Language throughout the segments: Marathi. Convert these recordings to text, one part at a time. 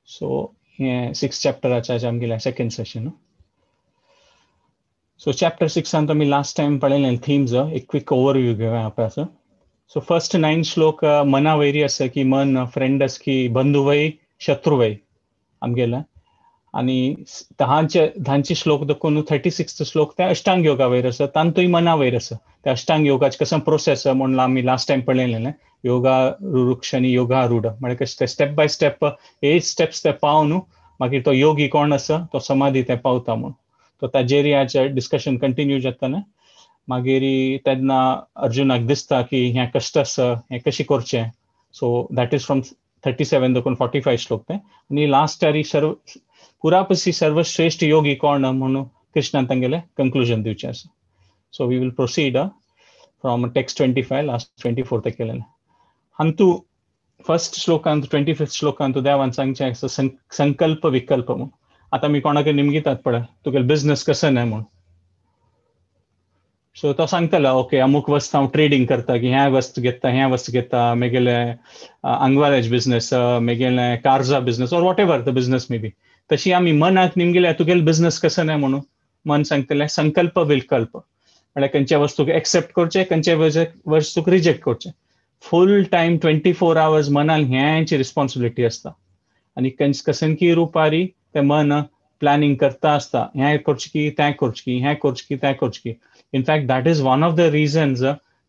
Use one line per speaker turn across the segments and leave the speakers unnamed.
सो हे 6 चॅप्टराचे आमगेले सेकंड सेशन. सो चॅप्टर 6 आमी लास्ट टाइम पळयलें थीम्स एक क्विक ओवरव्यू घेवया आपण. सो फर्स्ट 9 श्लोक मना वैरी आसा की मन फ्रेंड आस की बंधू वै शत्रु वै आमगेला. आणि धांचे श्लोक देखून 36 श्लोक ते अष्टांग योगा वैर आसा, तांतूय मना वैर आसा. ते अष्टांग योगाचे कसं प्रोसेस म्हणून आम्ही लास्ट टाइम पळयलेलें. योगा रुक्ष आणि योगा रूढ म्हणजे कशें ते स्टेप बाय स्टेप 8 स्टेप्स ते पावन मागीर तो योगी कोण आसा तो समाधी ते पावता म्हणून. तो ताजेर आज डिस्कशन कंटिन्यू जाताना. मागीर तेन्ना अर्जुनाक दिसता की हे कश्ट आसा, हे कशें करचें. सो दॅट इज फ्रॉम 37 देखून 45 श्लोक ते. आणि लास्ट सर्व पुरापसी सर्वश्रेष्ठ योगी कोण म्हणून कृष्णान तांगेले कंक्लुजन दिवचें आसा. So we will proceed from text 25 last 24 ते केलेलें. हंतू फर्स्ट श्लोकांत 25 श्लोकांत देवान सांगचें संकल्प विकल्प म्हणून. आता मी कोणाक निमगितात पळय तुगेलो बिझनेस कसो न्हय म्हणून. सो तो सांगतलो ओके अमूक वस्त हांव ट्रेडिंग करता की ह्या वस्त घेता ह्या वस्त घेता, म्हगेले आंगवालेज बिझनेस, म्हगेले कारजा business or whatever the business may be. तशी आम्ही मनाक निमगेल्या तुगेलो बिझनेस कसो न्हय म्हणून मन सांगतलें संकल्प विकल्प. म्हळ्यार खंयच्या वस्तूक एक्सेप्ट करचें, खंयच्या वस्तूक रिजेक्ट करचें. फुल टायम 24 hours मनान ह्यांची रिस्पॉन्सिबिलिटी आसता. आणि कसनकी रुपारी ते मन प्लॅनिंग करता आसता, हें करचें की तें करचें की, हें करचें की तें करचें की. In fact that is one of the reasons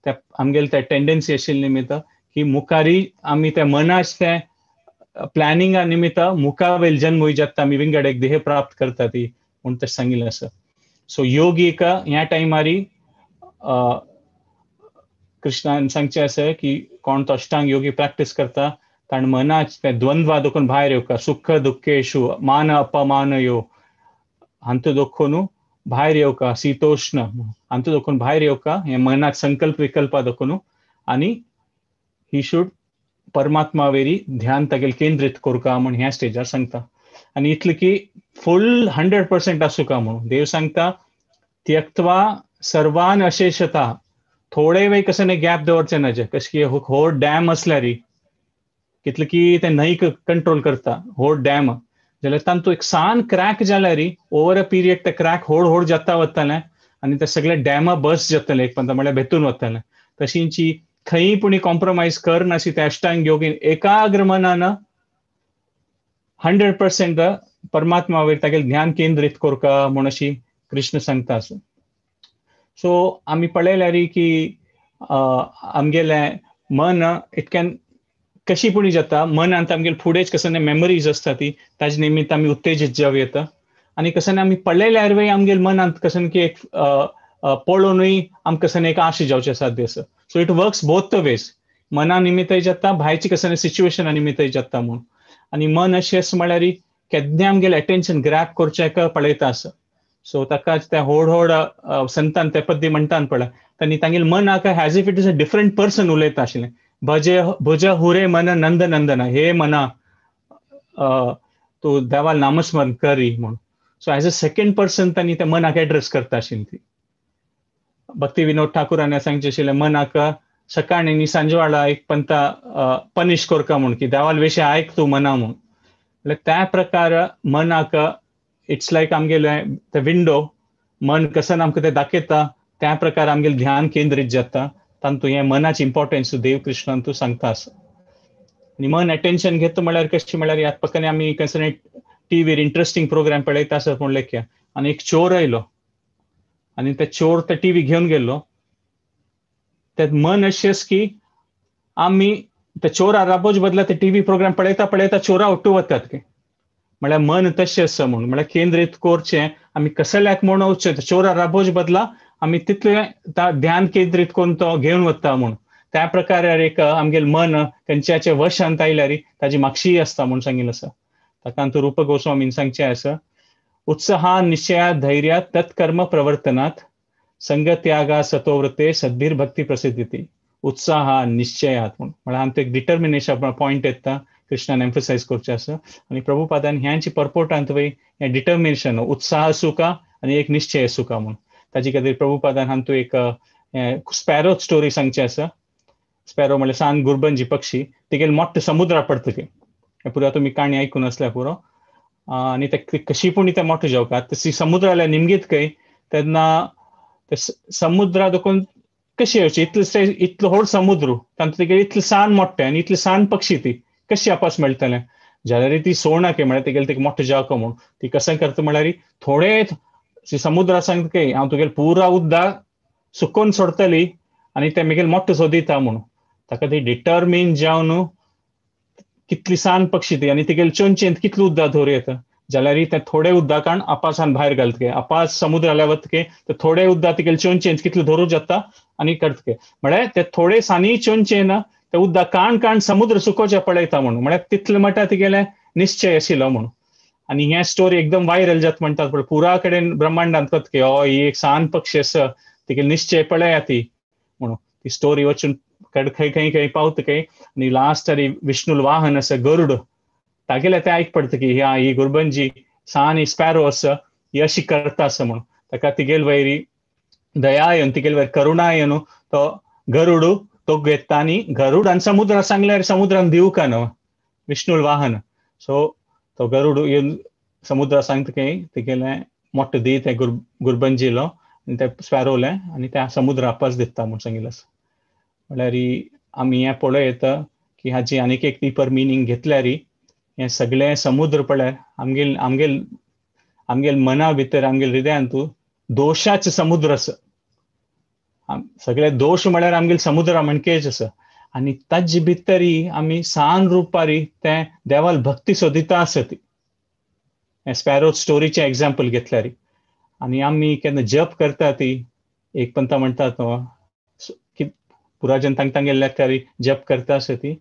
ते आमगेले ते टेंडन्सी आशिल्ले निमित्त की मुखारी आमी ते मनाचे ते प्लॅनिंगा निमित्त मुखा वयल जन्म हुई जाता आमी विंगड एक देह प्राप्त करता ती म्हणून तशें सांगिल्लें आसा. सो योगीक ह्या टायमारी कृष्णान सांगचें आसा की कोण तो अष्टांग योगी प्रॅक्टीस करता ताण मनाच ते द्वंद्वा देखून भायर येवका, सुख दुःखेशु मान अपमान यो हांतू देखून भायर येवका, शीतोष्ण हांतू देखून भायर येवका, हे मनाक संकल्प विकल्पा देखून. आणि ही शूड परमात्मा वेरी ध्यान तागेल केंद्रित करका म्हणून ह्या स्टेजार सांगता. आणि इतलें की फुल 100% आसूं म्हणून देव सांगता त्यक्त्वा सर्वान अशेषता. थोडे वेळ कसं गॅप दवरचें ना. कशें की हो डॅम असल्यार कितलें की ते न्हंयक कंट्रोल करता हो डॅम जाल्यार तांतू एक सान क्रॅक जाल्यार ओवर अ पिरियड ते क्रॅक होड जाता वतालें आणि ते सगळे डॅम बस्ट जातले एक पंत म्हळ्यार भेतून वतालें. तशींची खंय पुणी कॉम्प्रोमाइज करनाशी ते अष्टांग योगीन एकाग्र मनान 100% परमात्मा वयर तागेलें ध्यान केंद्रीत करका म्हूण अशी कृष्ण सांगता. सो आमी पळयल्यार की आमगेलें मन इट कॅन कशी पुणी जाता मनांत आमगेले फुडेंच कसं मेमरीज आसता ती ताजे निमित्त आमी उत्तेजीत जावं येता. आणि कसं आमी पळयल्यार आमगेले मनांत कसं की एक पळोवनूय आमकां कसं एक आश जावचें साध्य आसा. So it works both the ways. मना निमित्तय जाता, भायची कसं सिच्युएशना निमित्तय जाता म्हणून. आणि मन अशें आसा म्हळ्यार केन्ना आमगेलें अटेन्शन ग्रॅब करचें पळयता आसा. सो ताकाच त्या होड संतान ते पद्य म्हणटात पळय तांणी तांगेलें मन has if it is a different person उलयता आशिल्लें. भज हुरे मन नंद नंदन, हे मना तूं देवाल नामस्मरण करी म्हणून. So as a second person तांणी त्या मनाक एड्रेस करता आशिल्ली ती. भक्ती विनोद ठाकुरान सांगचें आशिल्लें मनाक सकाळी आनी सांजे वेळा एक पंता पनिश करता म्हणून की देवाल विशय आयक तूं मना म्हणून. त्या प्रकार मनाक इट्स लायक आमगेलें ते विंडो मन कसं आमकां ते दाखयता त्या प्रकार आमगेलें ध्यान केंद्रीत जाता. तांतू हें मनाची इम्पॉर्टन्स देव कृष्णान तूं सांगता आसा. आणि मन अटेन्शन घेता म्हळ्यार कशें म्हळ्यार ह्या पक्कन आमी कसं टीव्हीर इंटरेस्टिंग प्रोग्राम पळयता आसत म्हण लेख्या आनी एक चोर आयलो आणि ते चोर ते टीव्ही घेवन गेल्लो. ते मन अशें आसा की आमी त्या चोरा राबोवचे बदला ते टीव्ही प्रोग्राम पळयता पळयता चोरा उट्टू वतात की. म्हळ्यार मन तशें आसा म्हणून. म्हळ्यार केंद्रीत करचें आमी कसल्याक म्हूण वचचें चोरा राबोवचे बदला आमी तितलें ध्यान केंद्रीत करून तो घेवन वता म्हणून. त्या प्रकारार एक आमगेलें मन खंयच्याचे वशांत आयल्यार ताजी म्हापशी आसता म्हणून सांगिल्लें आसा. ताका रूप गोस्वामीन सांगचें आसा उत्साहा निश्चया धैर्या तत्कर्म प्रवर्तनात संगत्यागा सतोव्रते सद्भीर भक्ती प्रसिद्धी. उत्साह निश्चयात म्हणून म्हळ्यार आमकां एक डिटर्मिनेशन पॉयंट येता कृष्णान एम्फसायज करचें आसा. आणि प्रभुपादान ह्यांची पर्पोर्टांत वय हें डिटर्मिनेशन उत्साह आसूं का आनी एक निश्चय आसूं का म्हणून. ताजे खातीर प्रभुपादान हातूंत एक स्पॅरो स्टोरी सांगचें आसा. स्पॅरो म्हळ्यार सांग गुरबंजी पक्षी तिगेले मोठ्ठे समुद्रा पडटा की हे पुरो तुम्ही काणी ऐकून असल्या पुरो आणि ते कशी पण ते मोठे जेवतात तशी समुद्राला निमगीत काही तेन्ना ते समुद्रा देखून कशी येवची इतलो व्हड समुद्र तांतून इतले सान मोठे आणि इतले सान पक्षी ती कशी आपास मेळटले जाल्यार ती सोडना म्हळ्यार तेगेले ते मोठे जावको म्हूण ती कशें करता म्हळ्यार थोडे समुद्रा सांगता की हांव तुगेले पुरा उदक सुकोवन सोडटली आणि ते म्हगेले मोठे सोदिता म्हणून ताका ती डिटर्मीन जावन कितली सान पक्षी ती आणि तेगेले चोंचेंत कितले उदक धोर येता जाल्यार ते थोडे उदकान आपासान भायर घालतके आपास समुद्राला वतके ते थोडे उदक तेगेले चोंचेंत कितले धरूं जाता आणि करतके म्हळ्यार ते थोडे सानी चोंचेन ते उदक काण समुद्र सुकोवचे पळयता म्हणून म्हळ्यार तितले मटा तेगेले निश्चय आशिल्लो म्हणून आणि हे स्टोरी एकदम व्हायरल जाता म्हणटात पण पुरा कडेन ब्रह्मांडांत कतके ही एक सान पक्षी आसा तेगेले निश्चय पळया ती म्हणून ती स्टोरी वचून खंय खंय खंय पावतके आणि लास्ट विष्णू वाहन आसा गरुड तागेले ते आयक पडता की ही गुरबंजी सान स्पॅरो आसा ही अशी करता आसा म्हणून ताका तिगेल वयरी दया येवन तिगेल वयर करुणा येवन तो गरुड तो घेता आणि गरुड आणि समुद्र सांगल्यार समुद्रान दिवका न्हू विष्णू वाहन सो तो गरुड येवन समुद्रा सांगता की तेगेले मोठे दी ते गुरबंजीलो आणि ते स्पॅरोले आणि त्या समुद्र आपास दिता म्हणून सांगिल्लें आसा म्हळ्यार आमी हें पळयत की हाची आनीक एक डिपर मिनींग घेतल्यार हे सगळे समुद्र पळय आमगेल मना भितर आमगेल हृदयांत दोशाचे समुद्र आसा सगळे दोष म्हळ्यार आमगेले समुद्रा मणकेच आसा आणि ताजे भितरी आमी सान रुपारी ते देवाल भक्ती सोदिता आसा ती स्पॅरो स्टोरीचे एग्जाम्पल घेतल्यार आणि आमी केन्ना जप करता ती एक पंथ म्हणटात पुराजन तांगेल्ल्या जप करता आसा ती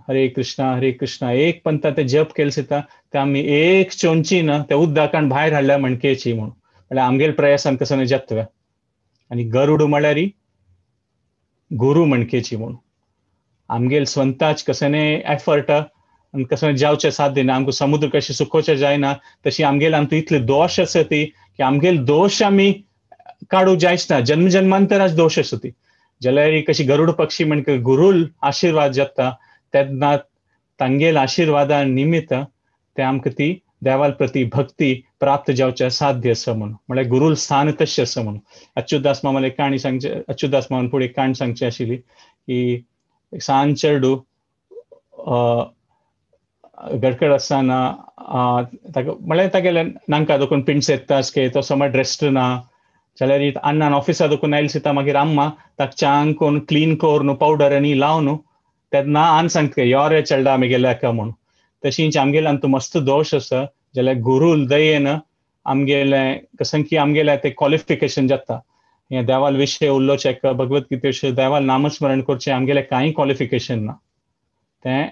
हरे कृष्णा एक पंथ ते जप केले ते आमी एक चोंचीन त्या उदकान भायर हाडल्या मणकेची म्हणून म्हळ्यार आमगेल प्रयासान कसं जत्वे आणि गरुड म्हळ्यार गुरु मणकेची म्हणून आमगेल स्वंताच कसं एफर्ट आणि कसं जावचे साध्य ना आमकां समुद्र कशें सुकोवचे जायना तशी आमगेल आमकां इतले दोश आसा ती की आमगेल दोश आमी काडूं जायच ना जन्म जन्मांतराच दोश आसा ती जाल्यार कशी गरुड पक्षी म्हणजे गुरुल आशीर्वाद जाता तेन्ना तांगेल आशीर्वादा निमित्त ते आमकां ती देवाल प्रती भक्ती प्राप्त जावचे साध्य आसा म्हणून म्हळ्यार गुरुल स्थान तशें आसा म्हणून अच्युतदास मामाला एक काणी सांगचे अच्युतदास मामान फुडें एक काणी सांगची आशिल्ली की सांज चेडू गडकड आसतना म्हळ्यार तागेले नांका देखून पिंड्स येतास के तो समज रेस्ट ना जाल्यार अन्नान ऑफिसा देखून आयले सिता मागीर अम्मा ताका चांग कोन्न क्लीन कोर पावडर आनी लाव न्हू तेन्ना आन सांगता यो रे चेडा आमगेले हाका म्हणून तशींच आमगेले आमचो मस्त दोश आसा जाल्यार गुरुल दयेन आमगेले कसं की आमगेले ते क्वॉलिफिकेशन जाता हे देवाल विशय उल्लोवचे भगवतगीते विशय देवाल नामस्मरण करचे आमगेले कांय क्वॉलिफिकेशन ना ते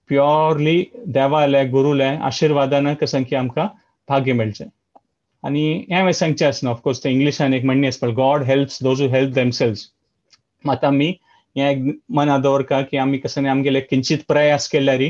प्युअरली देवाले गुरुले आशीर्वादान कसं की आमकां भाग्य मेळचें आणि हें सांगचें आसना ऑफकोर्स ते इंग्लिशान एक म्हणणी आसता God helps those who help themselves मात आमी हें मना दवरका की आमी कसं आमगेले किंचित प्रयास केल्यार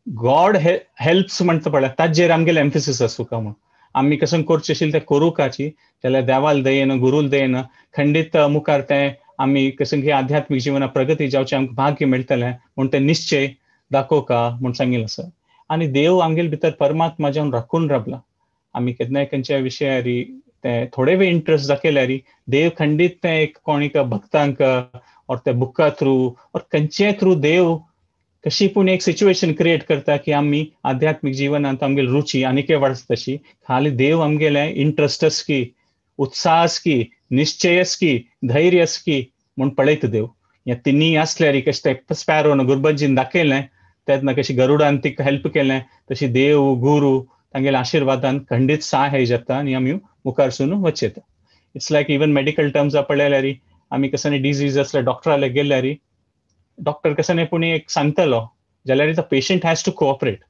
गॉड हेल्प्स म्हणटा पळय ताजेर आमगेले एम्फसिस आसूं म्हणून आमी कसं करचें आशिल्लें तें करूं काची जाल्यार देवाल दयेन गुरुल दयेन खंडीत मुखार तें आमी कसं की आध्यात्मीक जिवनात प्रगती जावचें आमकां भाग्य मेळटलें म्हूण तें निश्चय दाखोवका म्हूण सांगिल्लें आसा आनी देव आमगेले भितर परमात्मा जावन राखून राबला आमी केन्नाय खंयच्या विशयार ते थोडे वेळ इंटरेस्ट दाखयल्यार देव खंडीत तें एक कोणीक भक्तांक और ते बुका थ्रू और खंयचे थ्रू देव कशी पूण एक सिच्युएशन क्रिएट करता की आमी आध्यात्मीक जिवनांत आमगेली रुची आनीकय वाडता तशी खाली देव आमगेले इंट्रस्ट की उत्साह की निश्चय की धैर्य की म्हूण पळयता देव हे तिनी आसल्यार कशें ते स्पॅरोन गुरबंजीन दाखयलें तेन्ना कशी गरुडान तिका हेल्प केलें तशी देव गुरु तांगेल्या आशीर्वादान खंडीत सहाय्य जाता आनी आमी मुखारसून वचयता it's like even medical terms पळयल्यार आमी कसं डिजीज आसल्यार डॉक्टराले गेल्यार डॉक्टर कसं पूण एक सांगतलो जाल्यार the patient has to cooperate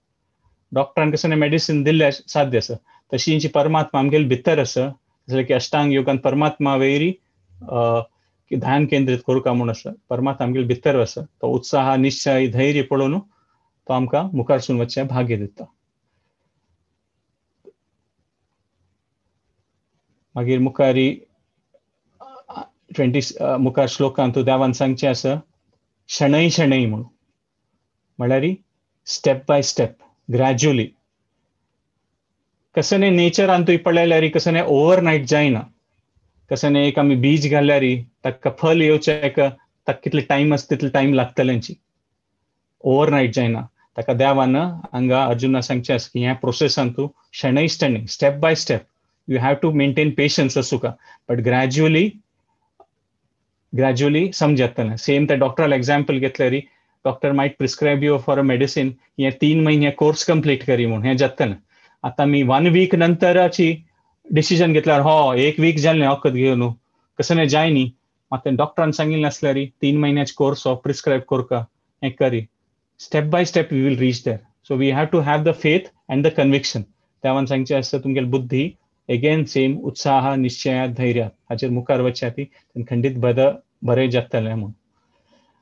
डॉक्टरान कसं मेडिसीन दिल्ले साध्य आसा तशी परमात्मा आमगेले भितर आसा जशें की अष्टांग योगान परमात्मा वयरी ध्यान केंद्रीत करूं म्हूण आसा परमात्मा आमगेले भितर आसा तो उत्साह निश्चय धैर्य पळोवन तो आमकां मुखारसून वचचें भाग्य दिता मागीर मुखारी 20 मुखार श्लोकांत देवान सांगचें आसा शणै शणै म्हणून म्हळ्यार स्टेप बाय स्टेप ग्रॅज्युअली कसं नाही नेचर आणतो पळयल्यारी कसं नाही ओव्हरनाईट जायना कसं नाही एक आम्ही बीज घाल्यारी ताका फल येवचे ताका कितले टाइम आसता तितले टाइम लागतल्यांची ओव्हरनाईट जायना ताका देवान हांगा अर्जुना सांगचे आसा की ह्या प्रोसेसान तूं शणै standing step by step you have to maintain patience असो का बट ग्रॅज्युअली समजतलें सेम त्या डॉक्टराल एक्झाम्पल घेतल्यारी doctor might prescribe you for a medicine हे 3 महिने कोर्स कंप्लीट करी म्हणून हे जातलें आता मी 1 वीक नंतराची डिसिजन घेतल्यार हो 1 वीक जाल्लें वखद घेवन कसं नाही जाय न्ही मात डॉक्टरान सांगिल्लें आसल्यारी 3 महिन्याचे कोर्स हो प्रिस्क्राईब करका हें करी step by step we will reach there so we have to have the faith and the conviction देवान सांगचे आसता तुमगेली बुद्धी एगेन सेम उत्साह निश्चय धैर्य हाचेर मुखार वचच्या ती खंडीत बरें जातलें म्हणून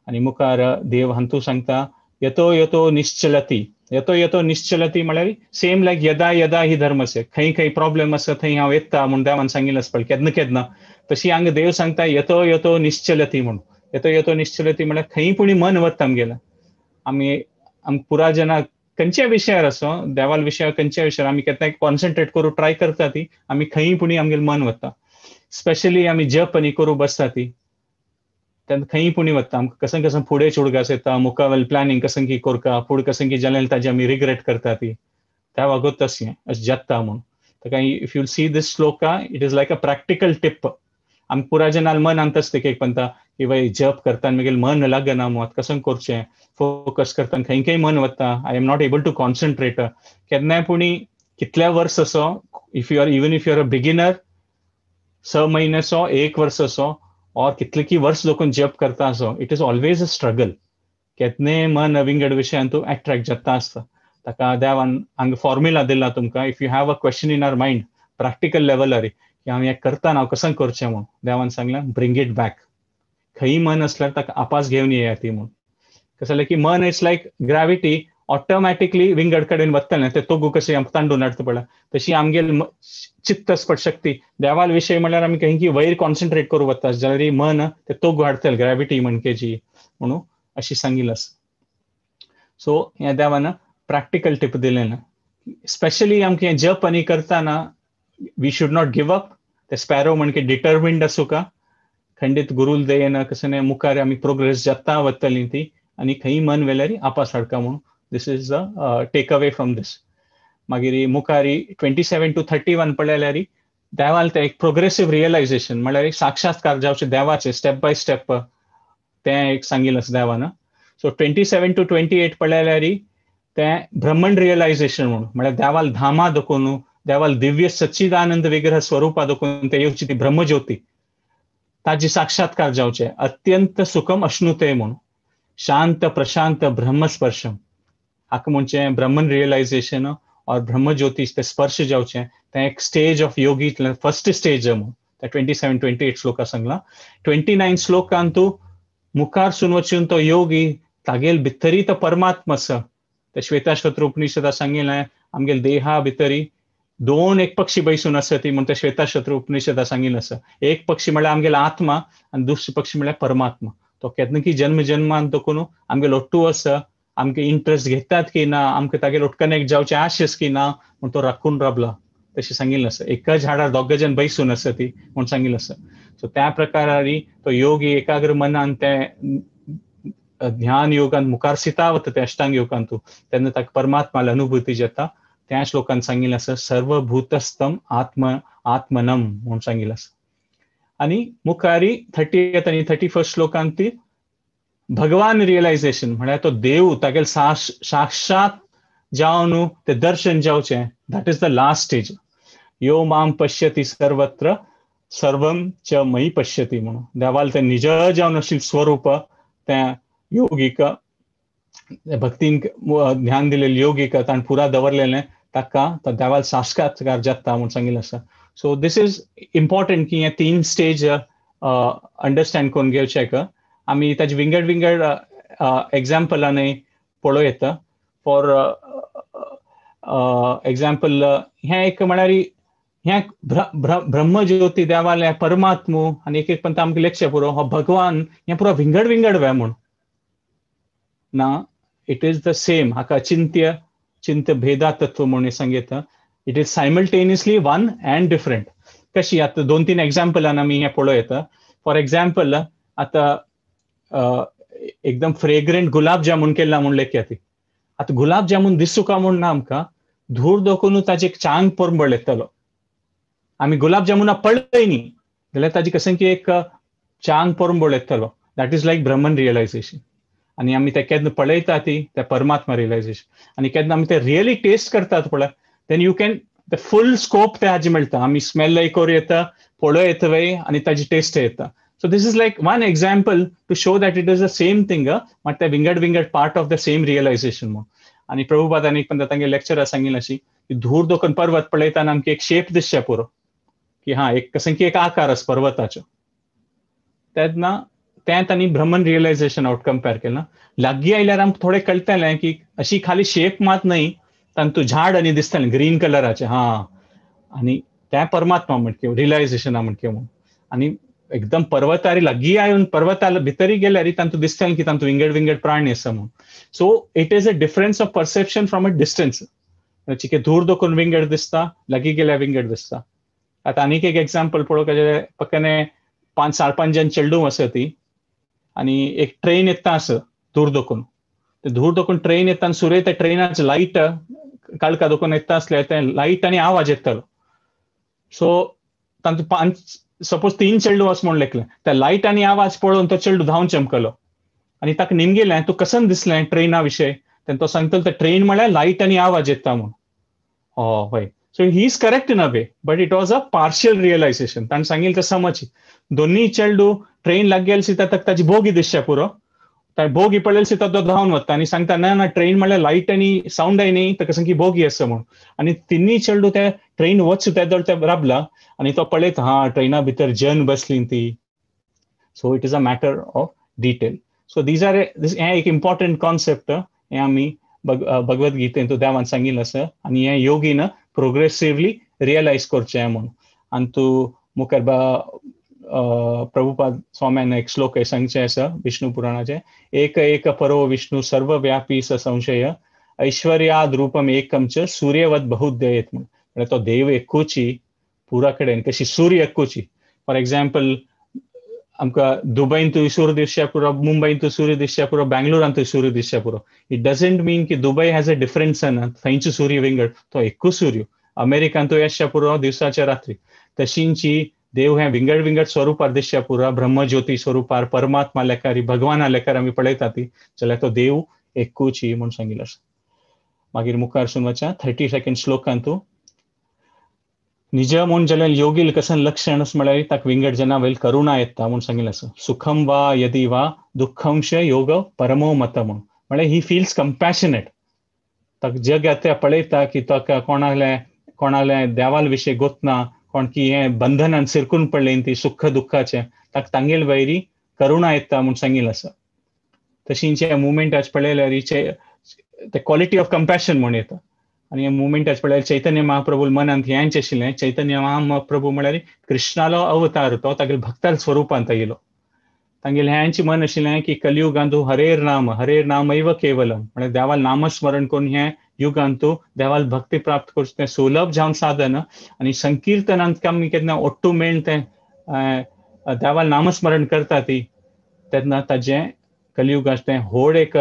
आणि मुखार देव हांतू सांगता यतो यतो निश्चलती येतो येतो निश्चलती म्हळ्यार सेम लायक यदा यदा ही धर्म से खंय खंय प्रॉब्लेम आसा थंय हांव येता म्हणून देवान सांगिल्लें आसता केन्ना केन्ना तशी हांगा देव सांगता येतो येतो निश्चलती म्हणून येतो येतो निश्चलती म्हळ्यार खंय पुणी मन वता आमगेलें आमी पुरा जना खंयच्या विशयार असो देवाल विशयार खंयच्या विशयार आमी केन्ना कॉन्सन्ट्रेट करू ट्राय करता ती आमी खंय पुणी आमगेलें मन वता स्पेशली आमी जप आनी करू बसता ती तेन्ना खंय पुणी वता आमकां कसं कसं फुडें चुडगास येता मुखावेल प्लॅनिंग कसं की करता फुडें कसं की जालें ताजे आमी रिग्रेट करता ती त्या वागून तशें अशें जाता म्हणून ताका if you see this shloka it is like a practical tip आमी पुरा जनाल मन आमता एक म्हणटा की बाय जप करता मागीर मन लागना मुळात कसं करचें फोकस करता खंय खंय मन वता I am not able to concentrate केन्नाय पुणी कितल्या वर्स असो if you are a beginner 6 महिने असो 1 वर्स असो और कितले की वर्ष लोकन जप करता असो it is always a struggle केन्नाय मन विंगड विशयान तूं अट्रॅक्ट जाता आसता ताका देवान हांगा फॉर्म्युला दिला तुमकां if you have a question in our mind practical लेवलार की हांव हें करता हांव कसं करचें म्हणून देवान सांगलें ब्रिंग इट बॅक खंय मन असल्यार ताका आपास घेवन येया ती म्हणून कसं जालें की मन इट्स लायक ग्रॅविटी ऑटोमॅटिकली विंगड कडेन वतलें ते तोगू कशें तांडून हाडटा पळय तशी आमगेली चित्त स्पट शक्ती देवाल विशय म्हळ्यार आमी खंय की वयर कॉन्सन्ट्रेट करूं वता जाल्यार मन ते तोगू हाडतले ग्रॅविटी म्हणकेची म्हणून अशी सांगिल्लें आसा सो ह्या देवान प्रॅक्टिकल टीप दिलें स्पेशली आमकां जप आनी करतना we should not give up ते स्पॅरो म्हणके डिटर्मिन्ड आसूं का खंडीत गुरुल दयेन कसं नाही मुखार आमी प्रोग्रेस जाता वतली ती आनी खंय मन वेल्यार आपास हाडका म्हणून this is the takeaway from this मागीर मुखारी 27 to 31 पळयल्यार देवाल ते एक प्रोग्रेसिव्ह रियलायझेशन म्हळ्यार एक साक्षात्कार जावचे देवाचे स्टेप बाय स्टेप ते एक सांगिल्लें आसा देवान सो 27 to 28 पळयल्यार ते ब्रह्मण रियलायझेशन म्हणून म्हळ्यार देवाल धामा दोकून देवाल दिव्य सच्चिदानंद विग्रह स्वरूपा दोकून ते येवची ती ब्रह्मज्योती ताजी साक्षात्कार जावचे अत्यंत सुखम अश्नुते म्हणून शांत प्रशांत ब्रह्मस्पर्शम हाका म्हणजे ब्रह्मन रियलायझेशन और ब्रह्मज्योती ते स्पर्श जावचे ते एक stage of Yogi first stage म्हणून त्या 27-28 श्लोका सांगला 29 श्लोकान तूं मुखार सुन वचून तो योगी तागेल भितरी तो परमात्मा आसा ते श्वेताश्वत्र उपनिषदा सांगिल्लें आमगेल देहा भितरी 2 एक पक्षी बैसून आसा ती म्हणून ते श्वेताश्वत्र उपनिषदा सांगिल्लें आसा एक पक्षी म्हळ्यार आमगेलो आत्मा आनी दुसरो पक्षी म्हळ्यार परमात्मा तो केन्ना की जन्म जन्मान दोकून आमगेलो ओट्टू आसा आमकां इंट्रस्ट घेतात की ना आमकां तागेलो कनेक्ट जावचे आशेस की ना म्हूण तो राखून राबला तशें सांगिल्लें आसा एकाच झाडार दोग जन बैसून आसा ती म्हूण सांगिल्लें आसा सो त्या प्रकारारी तो योगी एकाग्र मनान ते ध्यान योगान मुखार सिता वता ते अष्टांग योगान तूं तेन्ना ताका परमात्माला अनुभूती जाता त्या श्लोकान सांगिल्लें आसा सर्वभूतस्थम आत्मनम म्हूण सांगिल्लें आसा आनी मुखारी 30th आनी 31st श्लोकान ती भगवान रियलायझेशन म्हळ्यार तो देव तागेल साक्षात जावन ते दर्शन जावचें that is the last stage यो माम पश्यती सर्वत्र सर्वम च मयी पश्यती म्हणून देवाल ते निज जावन आशिल्लें स्वरूप त्या योगीक भक्तीन ध्यान दिलेले योगीक ताणें पुरा दवरलेलें ताका तो देवाल साक्षात्कार जाता म्हणून सांगिल्लें आसा सो दिस इज इम्पॉर्टंट की हे 3 स्टेज अंडरस्टँड करून घेवचे आमी ताजे विंगड एग्जाम्पलांनी पळयता फॉर एग्जाम्पल हें एक म्हळ्यार हें ब्रह्मज्योती देवाल हें परमात्मू आनी एक पंत आमकां लेखचे पुरो हो भगवान हें पुरो विंगड वे म्हूण ना इट इज द सेम, हाका अचिंत्य चिंत्य भेदा तत्व म्हणून सांगितलं. It is simultaneously one and different. कशी आता 2-3 एक्झाम्पल आमी हे पळयता. फॉर एक्झाम्पल आता एकदम फ्रेग्रंट गुलाब जामून केला म्हणून लेखयाती. आता गुलाब जामून दिसू का म्हणून आमकां धूर दोखून ताजे एक चांग परंबळ येतलो. आमी गुलाब जामुना पळय न्ही जाल्यार ताजी कशें की एक चांग परंबळ येतलो. That is like Brahman realisation. आणि आमी ते केन्ना पळयता ती ते परमात्मा रियलायझेशन. आणि केन्ना आमी ते रियली टेस्ट करतात पळय, then you can the full scope ते हाजे मेळटा. आमी स्मेल करूं येता, पळय येतवय आणि ताजी टेस्ट येता. So this is like one example to show that it is the same thing, but the winged part of the same realization. आणि प्रभुपादांनी पण तांगे लेक्चर सांगितलं अशी की धूर दोखून पर्वत पळयताना आमकां एक शेप दिसचे पुरो की हा एक कशें की एक आकार आसा पर्वताचो. तेन्ना तें तांणी ब्रह्मन रियलायझेशन आउट कंपेर केलां. लागीं आयल्यार आमकां थोडें कळटलें की अशी खाली शेप मात न्हय, तातूंत झाड आनी दिसतालें ग्रीन कलराचें. हा आनी तें परमात्मा म्हणके रियलायझेशन म्हणके म्हणून. आनी एकदम पर्वतार लागीं आयून पर्वताला भितरी गेल्यार तांतूं दिसतालें की तांतूं विंगड प्राणी आसा म्हणून. So it is a difference of perception from a distance. चिके धूर दोखून विंगड दिसता, लागीं गेल्यार विंगड दिसता. आता आनीक एक एक्झाम्पल पळोवंक पక్కనే 5-5 जण चेडूं आसा ती आनी एक ट्रेन येता आसा धूर दोखून. ते धूर दोखून ट्रेन येता आनी सुरय त्या ट्रेनाचें लायट काळका दोखून येता आसल्यार ते लायट आनी आवाज येतलो. सो तांतूं सपोज 3 चेडूं आसा म्हूण लेखलें. त्या लायट आनी आवाज पळोवन तो चेडूं धांवन चमकलो आनी ताका निमगेलें तूं कसन दिसलें ट्रेना विशय. तेन्ना तो सांगतलो ते ट्रेन म्हळ्यार लायट आनी आवाज येता म्हणून. हय. So he is correct in a way, but it was a partial realisation. ताणें सांगिल्लें तें समज दोनूय चेडूं ट्रेन लागेल सी ताका ताजी बोगी दिसचे पुरो. बोगी पळयल सी तो धांवन वता आनी सांगता ना ट्रेन म्हळ्यार लायट आनी सावंड न्ही, ताका सांगी बोगी आसा म्हणून. आनी तिनूय चेडूं ते ट्रेन वच तेदोळ ते राबला आनी तो पळयता हा ट्रेना भितर जन बसलीं ती. So it is a matter of detail. So these are हें एक इम्पॉर्टंट कॉन्सेप्ट. हें आमी भगवद्गीतेंत देवान सांगिल्लें आसा आनी हें योगीन प्रोग्रेसिवली रियलायज करचें म्हणून. आनी तूं मुखार प्रभुपाद स्वाम्यान एक श्लोक सांगचे आसा विष्णू पुराणाचे. एक परो विष्णू सर्वव्यापी स संशय ऐश्वर्याद रूपम एकम च सूर्यवत बहुद्ययेत म्हणून. तो देव एकूची पुरा कडेन कशी सूर्य एकूची. फॉर एक्झाम्पल आमकां दुबयन सूर्य दिसचे पुरो, मुंबईन सूर्य दिसचे पुरो, बँगलोरान सूर्य दिसचे पुरो. इट डजंट मीन की दुबय हॅज अ डिफरंट सन, थंयचो सूर्य विंगड. तो एकूच सूर्य. अमेरिकान येसचे पुरो दिवसाचे रात्री. तशींची देव हे विंगड स्वरुपार दिसचे पुरो. ब्रह्मज्योती स्वरुपार, परमात्मा लेखारी, भगवाना लेखार आमी पळयता ती जाल्यार तो देव एकूची म्हणून सांगिल्लो आसा. मागीर मुखार सून वचा 32nd श्लोकांत निज म्हूण जाल्यार योगील कसन लक्षण म्हळ्यार ताका विंगड जना वयल करुणा येता म्हणून सांगिल्लें आसा. सुखम वा यदी वा दुःखंश योग परमो मत म्हणून. म्हळ्यार ही फील्स कंपॅशनेट. ताका जग येता पळयता की ताका कोणाले देवाल विशय गोतना, कोण की हें बंधनान सिरकून पडलें ती सुख दुःखाचें, ताका तांगेल वयरी करुणा येता म्हणून सांगिल्लें आसा. तशींच ह्या मुवमेंटाच पळयल्यार ते क्वॉलिटी ऑफ कंपॅशन म्हणून येता. आनी ह्या मुवमेंटाच पळयल्यार चैतन्य महाप्रभू मनांत हेंच आशिल्लें. चैतन्य महाप्रभू म्हळ्यार कृष्णालो अवतार. तो तागेले भक्ताल स्वरुपांत येयलो. तांगेलें हेंच मन आशिल्लें की कलियुगांतू हरेर नामैव केवलम म्हळ्यार देवाल नामस्मरण करून हें युगांतू देवाल भक्ती प्राप्त करचें तें सुलभ जावन साधन. आनी संकीर्तनांत आमी केन्ना ओट्टू मेळून तें देवाल नामस्मरण करता ती तेन्ना ताजें कलियुगांत तें व्हड एक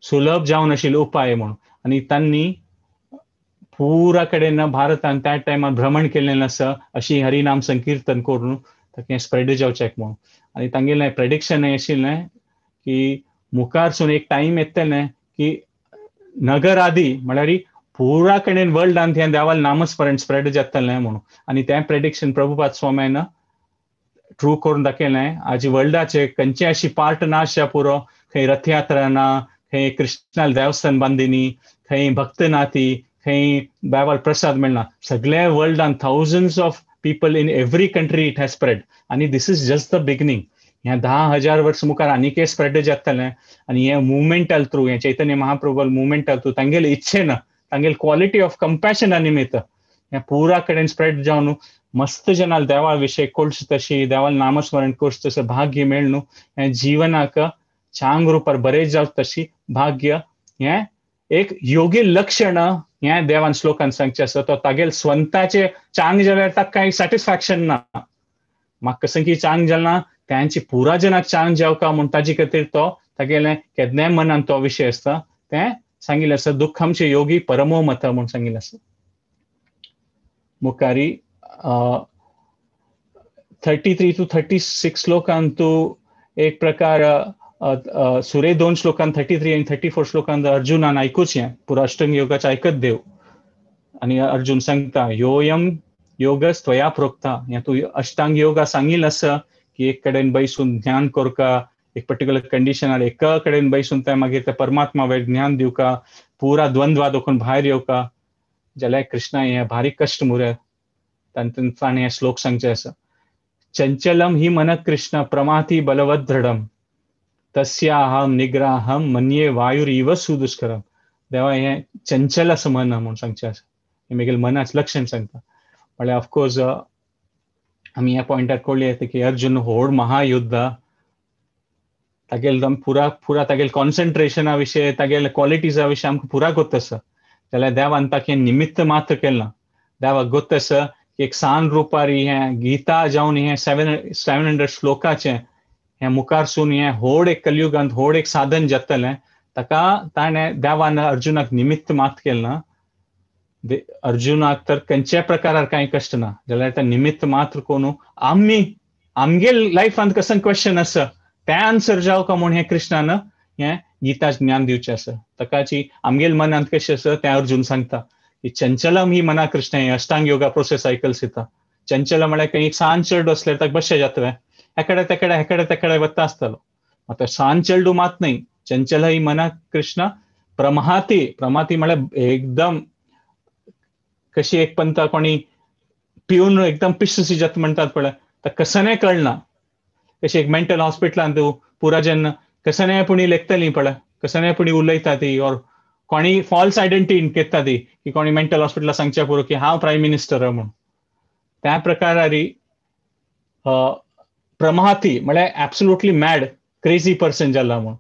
सुलभ जावन आशिल्लो उपाय म्हणून. आनी तांणी पुरा कडेन भारतांत त्या टायमार भ्रमण केल्लें आसा अशी हरिनाम संकीर्तन करून ताका स्प्रेड जावचें म्हणून. आनी तांगेलें प्रेडिक्शन आशिल्लें की मुखारसून एक टायम येतलें की नगर आदी म्हळ्यार पुरा कडेन वर्ल्डांत हें देवाल नामस्मरण स्प्रेड जातलें म्हणून. आनी तें प्रेडिक्शन प्रभुपाद स्वाम्यान ट्रू करून दाखयलें. आज वर्ल्डाचे खंयचे अशी पार्ट ना आसच्या पुरो, खंय रथयात्रा ना, खंय कृष्णाल देवस्थान बांदिनी, खंय भक्त ना ती, खंय देवाल प्रसाद मेळना. सगळे वर्ल्डान thousands of people in every country it has spread. आणि this is just the beginning. ह्या 10,000 वर्ष मुखार आनीक स्प्रेड जातलें. आनी हे मुवमेंटाल थ्रू, हे चैतन्य महाप्रभू मुवमेंटाल थ्रू तांगेले इच्छेन, तांगेले क्वॉलिटी ऑफ कंपॅशना निमित्त हें पुरा कडेन स्प्रेड जावन मस्त जनाल देवा विशय कळच तशी, देवाल नामस्मरण करच तशें भाग्य मेळ न्हू. हें जिवनाक चांग रुपार बरें जावं तशी भाग्य हे एक योगी लक्षण हे देवान श्लोकान सांगचे आसा. तो तागेल स्वंताचे चांग जाल्यार ताका कांय सॅटिस्फॅक्शन ना. म्हाका कसं की चांग जालना त्यांची पुरा जनाक चांग जेवका म्हूण ताजे खातीर तो तागेले केन्नाय मनान तो विशय आसता तें सांगिल्लें आसा. दुःखमचे योगी परमो मत म्हूण सांगिल्लें आसा. मुखारी 33 to 36 श्लोकान तू एक प्रकार सुरे 2 श्लोकान 33 आणि 34 श्लोकान अर्जुनान ऐकूचें पुरा अष्टांग योगाचे ऐकत देव. आणि अर्जुन सांगता योयम योगस त्वया प्रोक्ता. हे तू अष्टांग योगा सांगिल्लें आसा की एक कडेन बैसून ध्यान करका, एक पर्टिक्युलर कंडिशनार एका कडेन बैसून ते मागीर ते परमात्मा वेळ ज्ञान दिवका, पुरा द्वंद्वा देखून भायर येवका जाल्यार कृष्णा हे भारी कश्ट मुरे. ताणें हे श्लोक सांगचे आसा. चंचलम ही मन कृष्ण प्रमाथी बलवत दृढम तस्याहम निग्राहम मन्ये वायुरीव सुदुष्करम. देवा हे चंचल असं मन म्हणून सांगचे आसा. हे मागीर मनाचं लक्षण सांगता. म्हळ्यार ऑफकोर्स आमी ह्या पॉयंटार कळ्ळें येता की अर्जुन व्हड महायुद्ध तागेल पुरा तागेल कॉन्सन्ट्रेशना विशय तागेल क्वॉलिटीजा विशय आमकां पुरा गोत आसा. जाल्यार देवान ताका निमित्त मात्र केलें ना. देवाक गोत आसा की एक सान रुपारी हे गीता जावन हे 700 श्लोकाचे हे मुखार सून हे व्हड एक कलियुगांत व्हड एक साधन जातलें ताका ताणें देवान अर्जुनाक निमित्त मात्र केलें ना. अर्जुनाक तर खंयच्या प्रकारार कांय कश्ट ना जाल्यार ते निमित्त मात्र कोण आमगे लायफांत कसं क्वेश्चन आसा ते आन्सर जावका म्हूण हे कृष्णान हे गीता ज्ञान दिवचें आसा. ताकाची आमगेल मनांत कशें आसा तें अर्जुन सांगता की चंचलम ही मना कृष्ण हे अष्टांग योगा प्रोसेस ऐकल सिता. चंचल म्हळ्यार खंय सान चड असल्यार ताका बशें जातलें हेकडे तेकडे वता आसतलो. आता सान चेडू मात नाही. चंचल ही मना कृष्ण प्रमाथी म्हळ्यार एकदम कशी एक पंत कोणी पिऊन एकदम पिस्सी जात म्हणतात पळय तर कसं नाही कळना. कशी एक मेंटल हॉस्पिटलांत तूं पुरा जेन्ना कसं नाही पुणी लेखतली पळय कसं नाही पुणी उलयता ती और कोणी फॉल्स आयडेंटिटी घेता ती की कोणी मेंटल हॉस्पिटलाक सांगच्या पुरो की हांव प्रायम मिनिस्टर म्हणून. त्या प्रकारारी प्रमाथी म्हळ्यार ऍब्सोल्युटली मॅड क्रेझी पर्सन जाला म्हणून.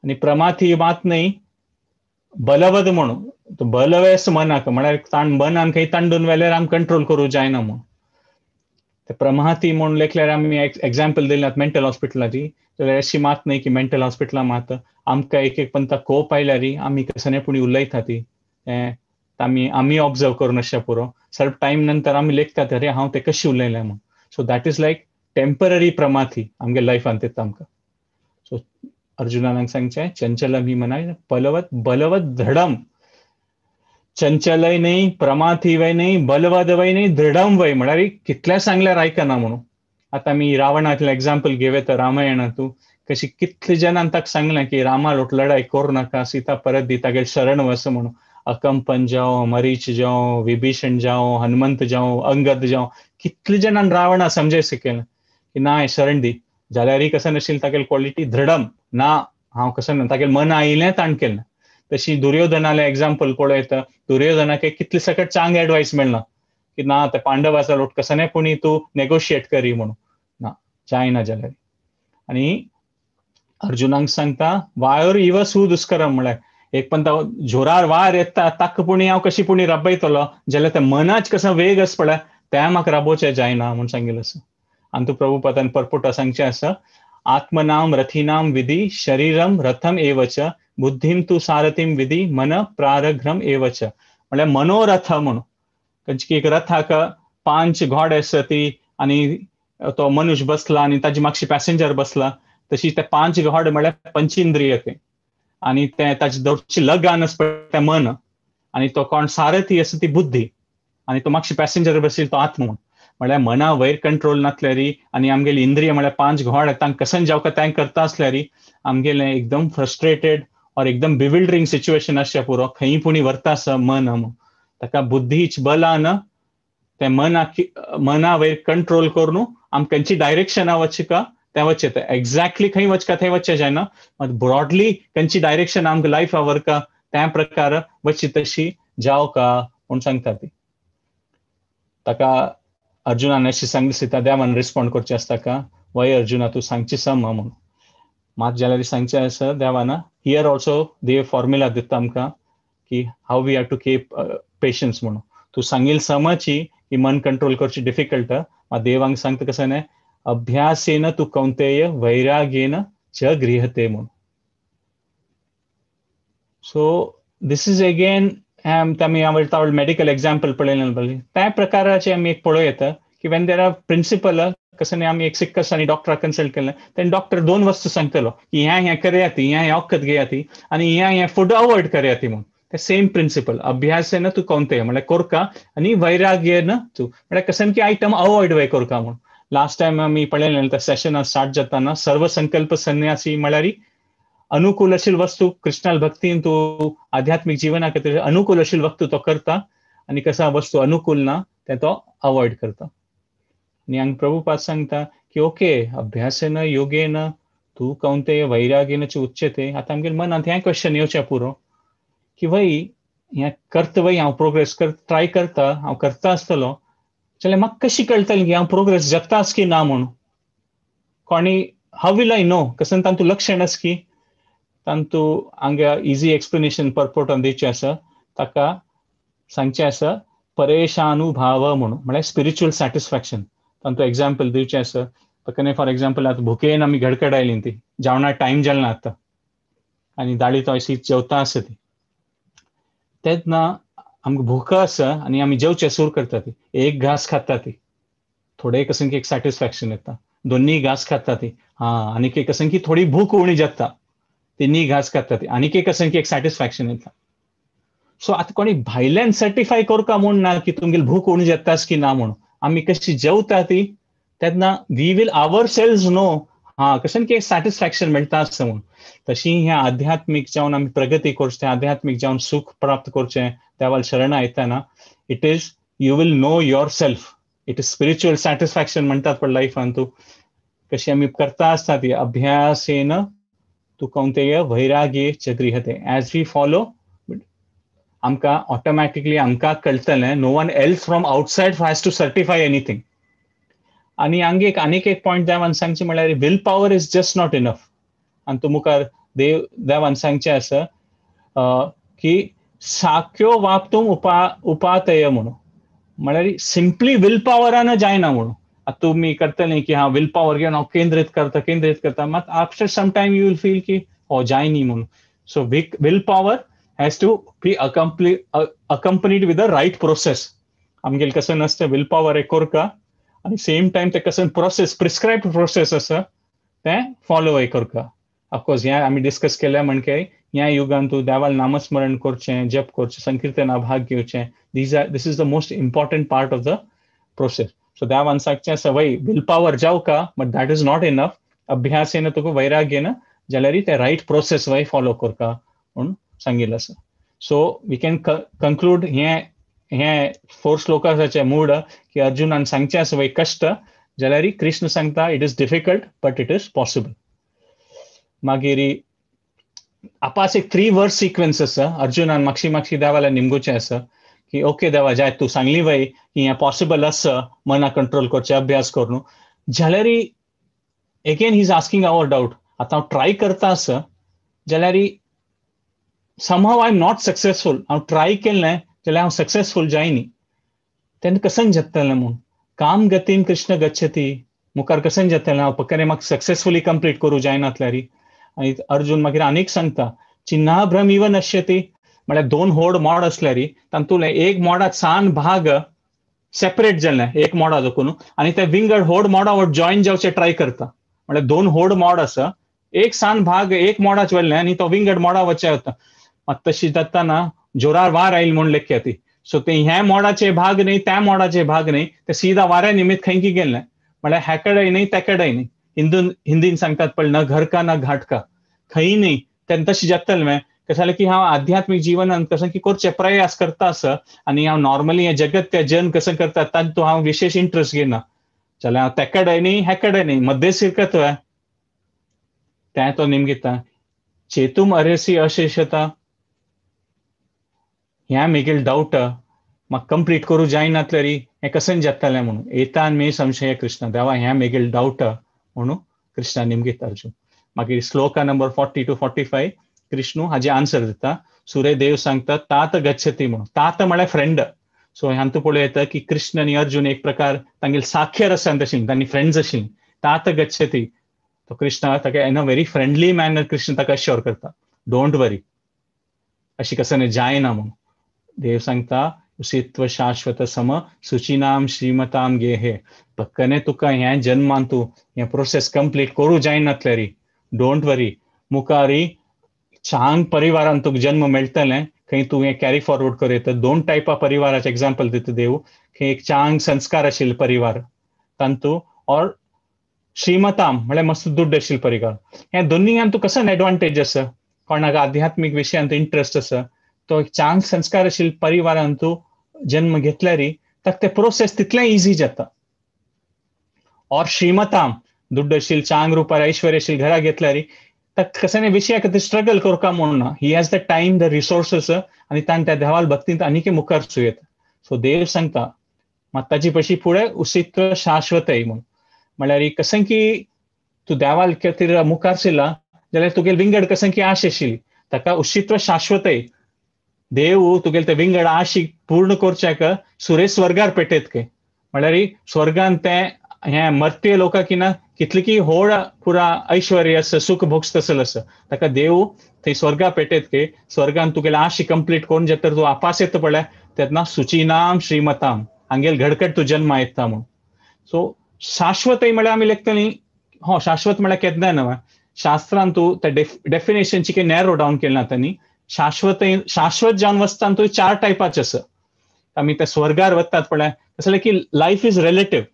आणि प्रमाथी मात नाही बलवद म्हणून बलवेस मनाक म्हळ्यार मनान खंय तांडून वेल्यार आमी कंट्रोल करूं जायना म्हणून. ते प्रमाथी म्हणून लेखल्यार आमी एक्झाम्पल दिल्यात मेंटल हॉस्पिटलाची जाल्यार अशी मात नाही की मेंटल हॉस्पिटला मात आमकां एक पंत कोप आयल्यार आमी कसं पुणी उलयता ती आमी ऑब्जर्व करून अशें पुरो सर्व टायम नंतर आमी लेखतात अरे हांव ते कशी उलयलें म्हणून. So that is like temporary प्रमाथी आमगे लायफांत येता आमकां. सो अर्जुनाक सांगचें चंचलम ही मना बलवत दृढम. चंचलय नाही प्रमाथी वय नाही बलवद वय नाही दृढम वय म्हळ्यार कितले सांगल्यार आयकना म्हणून. आता मी रावणातलें एक्झाम्पल घेवे तर रामायणातूं कशी कितले जणांनी ताका सांगलें की रामा लोट लढाई करूं नाका सीता परत दी तागेल शरण वस म्हणून. अकंपन जावं मरीच जावं विभीषण जावं हनुमंत जावं अंगद जावं कितले जणांनी रावणा समजाय शिकयलें की ना हे शरण दी जाल्यार कसं नाशिल्लें तागेल क्वॉलिटी दृढम ना हांव कसं ना तागेल मन आयिल्लें ताण केलें. तशी दुर्योधनालें एक्झाम्पल पळयत दुर्योधनाक कितले सकट चांग एडवायस मेळना की ना ते पांडव आसा लोट कसं नाही पुणी तूं नेगोशिएट करी म्हणून ना जायना जाल्यार. आणि अर्जुनाक सांगता वायर इव सुदुस्करम म्हळ्यार एक पण जोरार वार येता ताका पुणी हांव कशी पुणी राबयतलो जाल्यार त्या मनाच कसं वेग आसा पळय तें म्हाका राबोवचें जायना म्हणून सांगिल्लें आसा. आनी तूं प्रभुपादान परपुटा सांगचें आसा आत्मनाम रथिनाम विधी शरीरम रथम एवच बुद्धीम तू सारथीम विधी मन प्रारघ्रम एवच. म्हळ्यार मनोरथ म्हणून एक रथाक 5 घोडे आसा ती आनी तो मनुष्य बसला आनी ताजे मागशी पॅसेंजर बसला तशी ते 5 घोडे म्हळ्यार पंचेंद्रिय आणि ते ताची दोरची लगान आसा मन आणि तो कोण सारथी आसा ती बुद्धी आणि तो मागशी पॅसेंजर बसला तो आत्मा म्हळ्यार मना वयर कंट्रोल नासल्यारी आणि आमगेली इंद्रिय म्हळ्यार 5 घोडे तांकां कसन जावका तें करता आसल्यारी आमगेलें एकदम फ्रस्ट्रेटेड और एकदम बिविल्डरिंग सिच्युएशन आसचें पुरो खंय पुणी व्हरता आसा मन म्हणून. ताका बुद्धीच बलान ते मना वयर कंट्रोल करून आमकां खंयची डायरेक्शना वचका तें वचचें. एक्झॅक्टली खंय वचका थंय वचचें जायना ब्रॉडली खंयची डायरेक्शन आमकां लायफा व्हरका त्या प्रकार वची तशी जावका म्हूण सांगता ती. ताका अर्जुनान अशी सांगली सिता देवान रिस्पॉन्ड करचें आसता का वय अर्जुना तूं सांगची सम म्हणून. म्हाका जाल्यार सांगचें आसा देवाना हियर ऑल्सो देव फॉर्म्युला दिता आमकां की how we have to keep patience म्हणून. तू सांगिल समची की मन कंट्रोल करची डिफिकल्ट देव हांगा सांगता कसं नाही अभ्यासेन तू कौंतेय वैराग्येन च गृहते म्हणून. सो दिस इज अगेन आमी हांवें मेडिकल एग्जाम्पल पळयलें त्या प्रकाराचे आमी एक पळोव येता की वेन देर आर प्रिंसिपल कसं नाही आमी एक सिक्कस आनी डॉक्टरा कन्सल्ट केलें तेन्ना डॉक्टर 2 वस्तू सांगतलो की हें करात हें वखद घेयात आनी हें फूड अवॉइड करात म्हणून. ते सेम प्रिंसिपल अभ्यासेन तू कौंतेय म्हळ्यार कोरका आनी वैराग्येन तू म्हळ्यार कसं की आयटम अवॉइड वे कोरका म्हणून. लास्ट टायम आमी पळयलें त्या सेशनां स्टार्ट जाताना सर्व संकल्प संन्यासी म्हळ्यार अनुकूल अशील वस्तू कृष्णाल भक्तीन तू आध्यात्मिक जीवना खातीर अनुकूल अशील वस्तू तो करता आनी कसा वस्तू अनुकूल ना ते तो अवॉइड करता. आनी हांगा प्रभुपाद सांगता की ओके अभ्यासेन योगेन तू कौंतेय वैराग्येन च उच्यते. आतां आमगे मनांत हें क्वेश्चन येवचें पुरो की वय हें करता वय हांव प्रोग्रेस ट्राय करता हांव करता आसतलो जाल्यार म्हाका कशी कळटली की हांव प्रोग्रेस जाताच की ना म्हणून. कोणी हाऊ विल आय नो कसं तांतू लक्षण आस की तांतू हांगा इजी एक्सप्लेनेशन परपोर्टान दिवचें आसा ताका सांगचें आसा परेशानुभाव म्हणून म्हळ्यार स्पिरिच्युअल सॅटिस्फॅक्शन. तांतू एग्जाम्पल दिवचें आसा ताका फॉर एक्झाम्पल आतां भुकेन आमी घडघडायलीं ती जेवणा टायम जालना आतां आनी दाळी तो अशी जेवता आसा ती तेन्ना आमकां भूक आसा आनी आमी जेवचे सूर करता ती एक घास खाता ती थोडे कसं की एक सॅटिस्फॅक्शन येता. दोन्ही घास खाता ती आनी कसं की थोडी भूक उणी जाता तिन्ही घास खाता ती आनी कसं की एक सॅटिस्फॅक्शन येता. सो आता कोणी भायल्यान सर्टिफाय करता म्हूण ना की तुमगेली भूक उणी जाताच की ना म्हणून. आमी कशी जेवता ती तेन्ना we will ourselves know कसं की एक सॅटिस्फॅक्शन मेळटा आसता म्हणून. तशी ह्या आध्यात्मिक जावन आमी प्रगती करचें आध्यात्मिक जावन सुख प्राप्त करचें देवाल शरणा येताना it is you will know yourself. It is spiritual satisfaction म्हणटात पळय लायफान तू कशी आमी करता आसता ती अभ्यासेन तू कौंतेय वैराग्ये च गृहते. ॲज वी फॉलो आमकां ऑटोमॅटिकली आमकां कळटलें no one else from outside has to certify anything. आनी आनीक एक पॉयंट देवान सांगचें म्हळ्यार will power is just not enough. आनी तूं मुखार देवान सांगचें आसा की साख्यो वापतूम उपातय म्हणून म्हळ्यार सिंपली विल पॉवरान जायना म्हणून. आतां तुमी करतलीं की विल पॉवर घेवन हांव केंद्रीत करता मात after some time you will feel की जायनी म्हणून. So will power has to be accompanied with the right process. आमगेल कसं नसतं विल पॉवर एक करका आणि सेम टाइम ते कसं प्रोसेस प्रिस्क्राइब्ड प्रोसेस आसा तें फॉलो करका. ऑफकोर्स हें आमी डिस्कस केल्या म्हणके ह्या युगान तूं देवाल नामस्मरण करचें जप करचें संकीर्तना भाग घेवचें this is the most important part of the process. So देवान सांगचें आसा वय विल पॉवर जावका but that is not enough. अभ्यासेन तुका वैराग्येन जाल्यार ते रायट प्रोसेस वय फॉलो करका म्हणून सांगिल्लें आसा. सो वी कॅन कंक्लूड हे 4 श्लोकाचे मूड की अर्जुनान सांगचें आसा वय कश्ट जाल्यार कृष्ण सांगता it is difficult but it is possible. मागीर आपास एक 3 वर्स सिक्वेन्स आसा अर्जुनान मागशी देवाला निमगोचें आसा की ओके देवा जाय तूं सांगली वय की हें पॉसिबल आसा मना कंट्रोल करचें अभ्यास करून जाल्यार again he is asking our doubt. आतां हांव ट्राय करता आसा जाल्यार somehow I'm not successful. हांव ट्राय केलें जाल्यार हांव सक्सेसफूल जायनी. तेन्ना कसन जातलें म्हणून काम गतीन कृष्ण गच्छती मुखार कसन जातलें हांव पक्कने म्हाका सक्सेसफुली कंप्लीट करूं जायनातल्यार. आनी अर्जुन मागीर आनीक सांगता चिन्हा भ्रम इव नश्यती म्हळ्यार 2 होड मोड असल्यार तातूंतले एक मोडात 3 भाग सेपरेट जाल्ले एक मोडा जोकून आनी ते विंगड होड मोडा जॉईन जावचे ट्राय करता. म्हळ्यार 2 होड मोड आसा एक 3 भाग एक मोडाच वेल्ले आनी तो विंगड मोडा वचे वता. तशी जाताना जोरार वार आयली म्हूण लेख्या ती. सो ते ह्या मोडाचे भाग न्ही त्या मोडाचे भाग न्ही ते सीधा वाऱ्या निमित्त खंय की गेल्ले म्हळ्यार हेकडेय न्ही तेकडेय न्ही. हिंदीन सांगतात पळय न घर का न घाट का खंय न्ही तेन्ना तशें जातलें कसं जालें की हांव आध्यात्मिक जिवनांत कसं की करचे प्रयास करता आसा आनी हांव नॉर्मली हें जगत ते जन कसं करता तातूंत हांव विशेष इंट्रस्ट घेना जाल्यार हांव तेकडेय न्ही हेकडेय न्ही मध्य शिरकतोय तें तो निमगिता चेतूम अरेसी अशेषता. ह्या मेगेल डाऊट म्हाका कंप्लीट करूं जायनातल्यार हें कसन जातलें म्हणून एतान मे संशय कृष्ण देवा ह्या मेगेल डाऊट म्हणून कृष्णा निमगीत अर्जुन. मागीर श्लोका नंबर 40 to 45 कृष्णू हाजे आन्सर दिता. सुरे देव सांगता तात गच्छती म्हणून. तात म्हळ्यार फ्रेंड. सो हातूंत पळोवं येता की कृष्ण आनी अर्जुन एक प्रकार तांगेली साखर आसा तशी, तांणी फ्रेंड्स आशिल्लीं. तात गच्छती. तो कृष्ण ताका in a very friendly manner Krishna ताका अश्योर करता, डोंट वरी, अशी कसं जायना म्हणून. देव सांगता उसित्व शाश्वत सम सुचिनाम श्रीमताम गेहे. पक्कने तुका हे जन्मान तू हे प्रोसेस कंप्लीट करू जायनातले री, डोंट वरी. मुखारी छान परिवारान तुका जन्म मेळटले, खंय तू हे कॅरी फॉरवर्ड कर येता. दोन टायपा परिवाराचे एक्झाम्पल दिता देव. खंय एक चांग संस्कार आशिल्ले परिवार तांतू, और श्रीमताम म्हळ्यार मस्त दुड्ड आशिल्ले परिवार. ह्या दोनींक तू कसं एडवांटेज आसा, कोणाक आध्यात्मिक विशयांत इंटरेस्ट आसा, तो एक चांग संस्कार आशिल्ले परिवारान तू जन्म घेतल्यार ताका ते प्रोसेस तितलें इजी जाता. और श्रीमताम दुड्ड आशिल्ले चांग रुपार ऐश्वर्य आशिल्ले घरा घेतल्यार ताका कसं विशया खातीर स्ट्रगल करता म्हणून ना. He has the time, the resources, आनी ताणें त्या देवाल भक्तींत आनीक मुखार चुयता. सो देव सांगता मात ताची पशी फुडें उसित्व शाश्वतय म्हणून. म्हळ्यार कसं की तू देवाल खातीर मुखार सरला जाल्यार तुगेले विंगड कसं की आश आशिल्ली, ताका उसित्व शाश्वतय. देव तुगेले ते विंगड आशी पूर्ण करच्याक सुरे स्वर्गार पेटयत काय. म्हळ्यार स्वर्गान ते हे मर्त्य लोकांक ना कितली की व्हड पुरा ऐश्वर्य आसा, सुख भोगता तसलं आसा. ताका देव थंय स्वर्गा पेटयत काय. स्वर्गान तुगेले आशी कंप्लीट करून जे तर तू आपास येता पळय तेन्ना सुचिनाम श्रीमताम हांगेल घडकड तू जन्म येता म्हणून. सो शाश्वतय म्हळ्यार आमी लेखतली, हो शाश्वत म्हळ्यार केन्ना न्हय. शास्त्रांत तू त्या डेफिनेशन चिके नॅरो डावन केला तांणी. शाश्वत जावन वचता तू 4 टायपाचे आसा. आमी त्या स्वर्गार वतात पळय कसले की लायफ इज रिलेटिव्ह.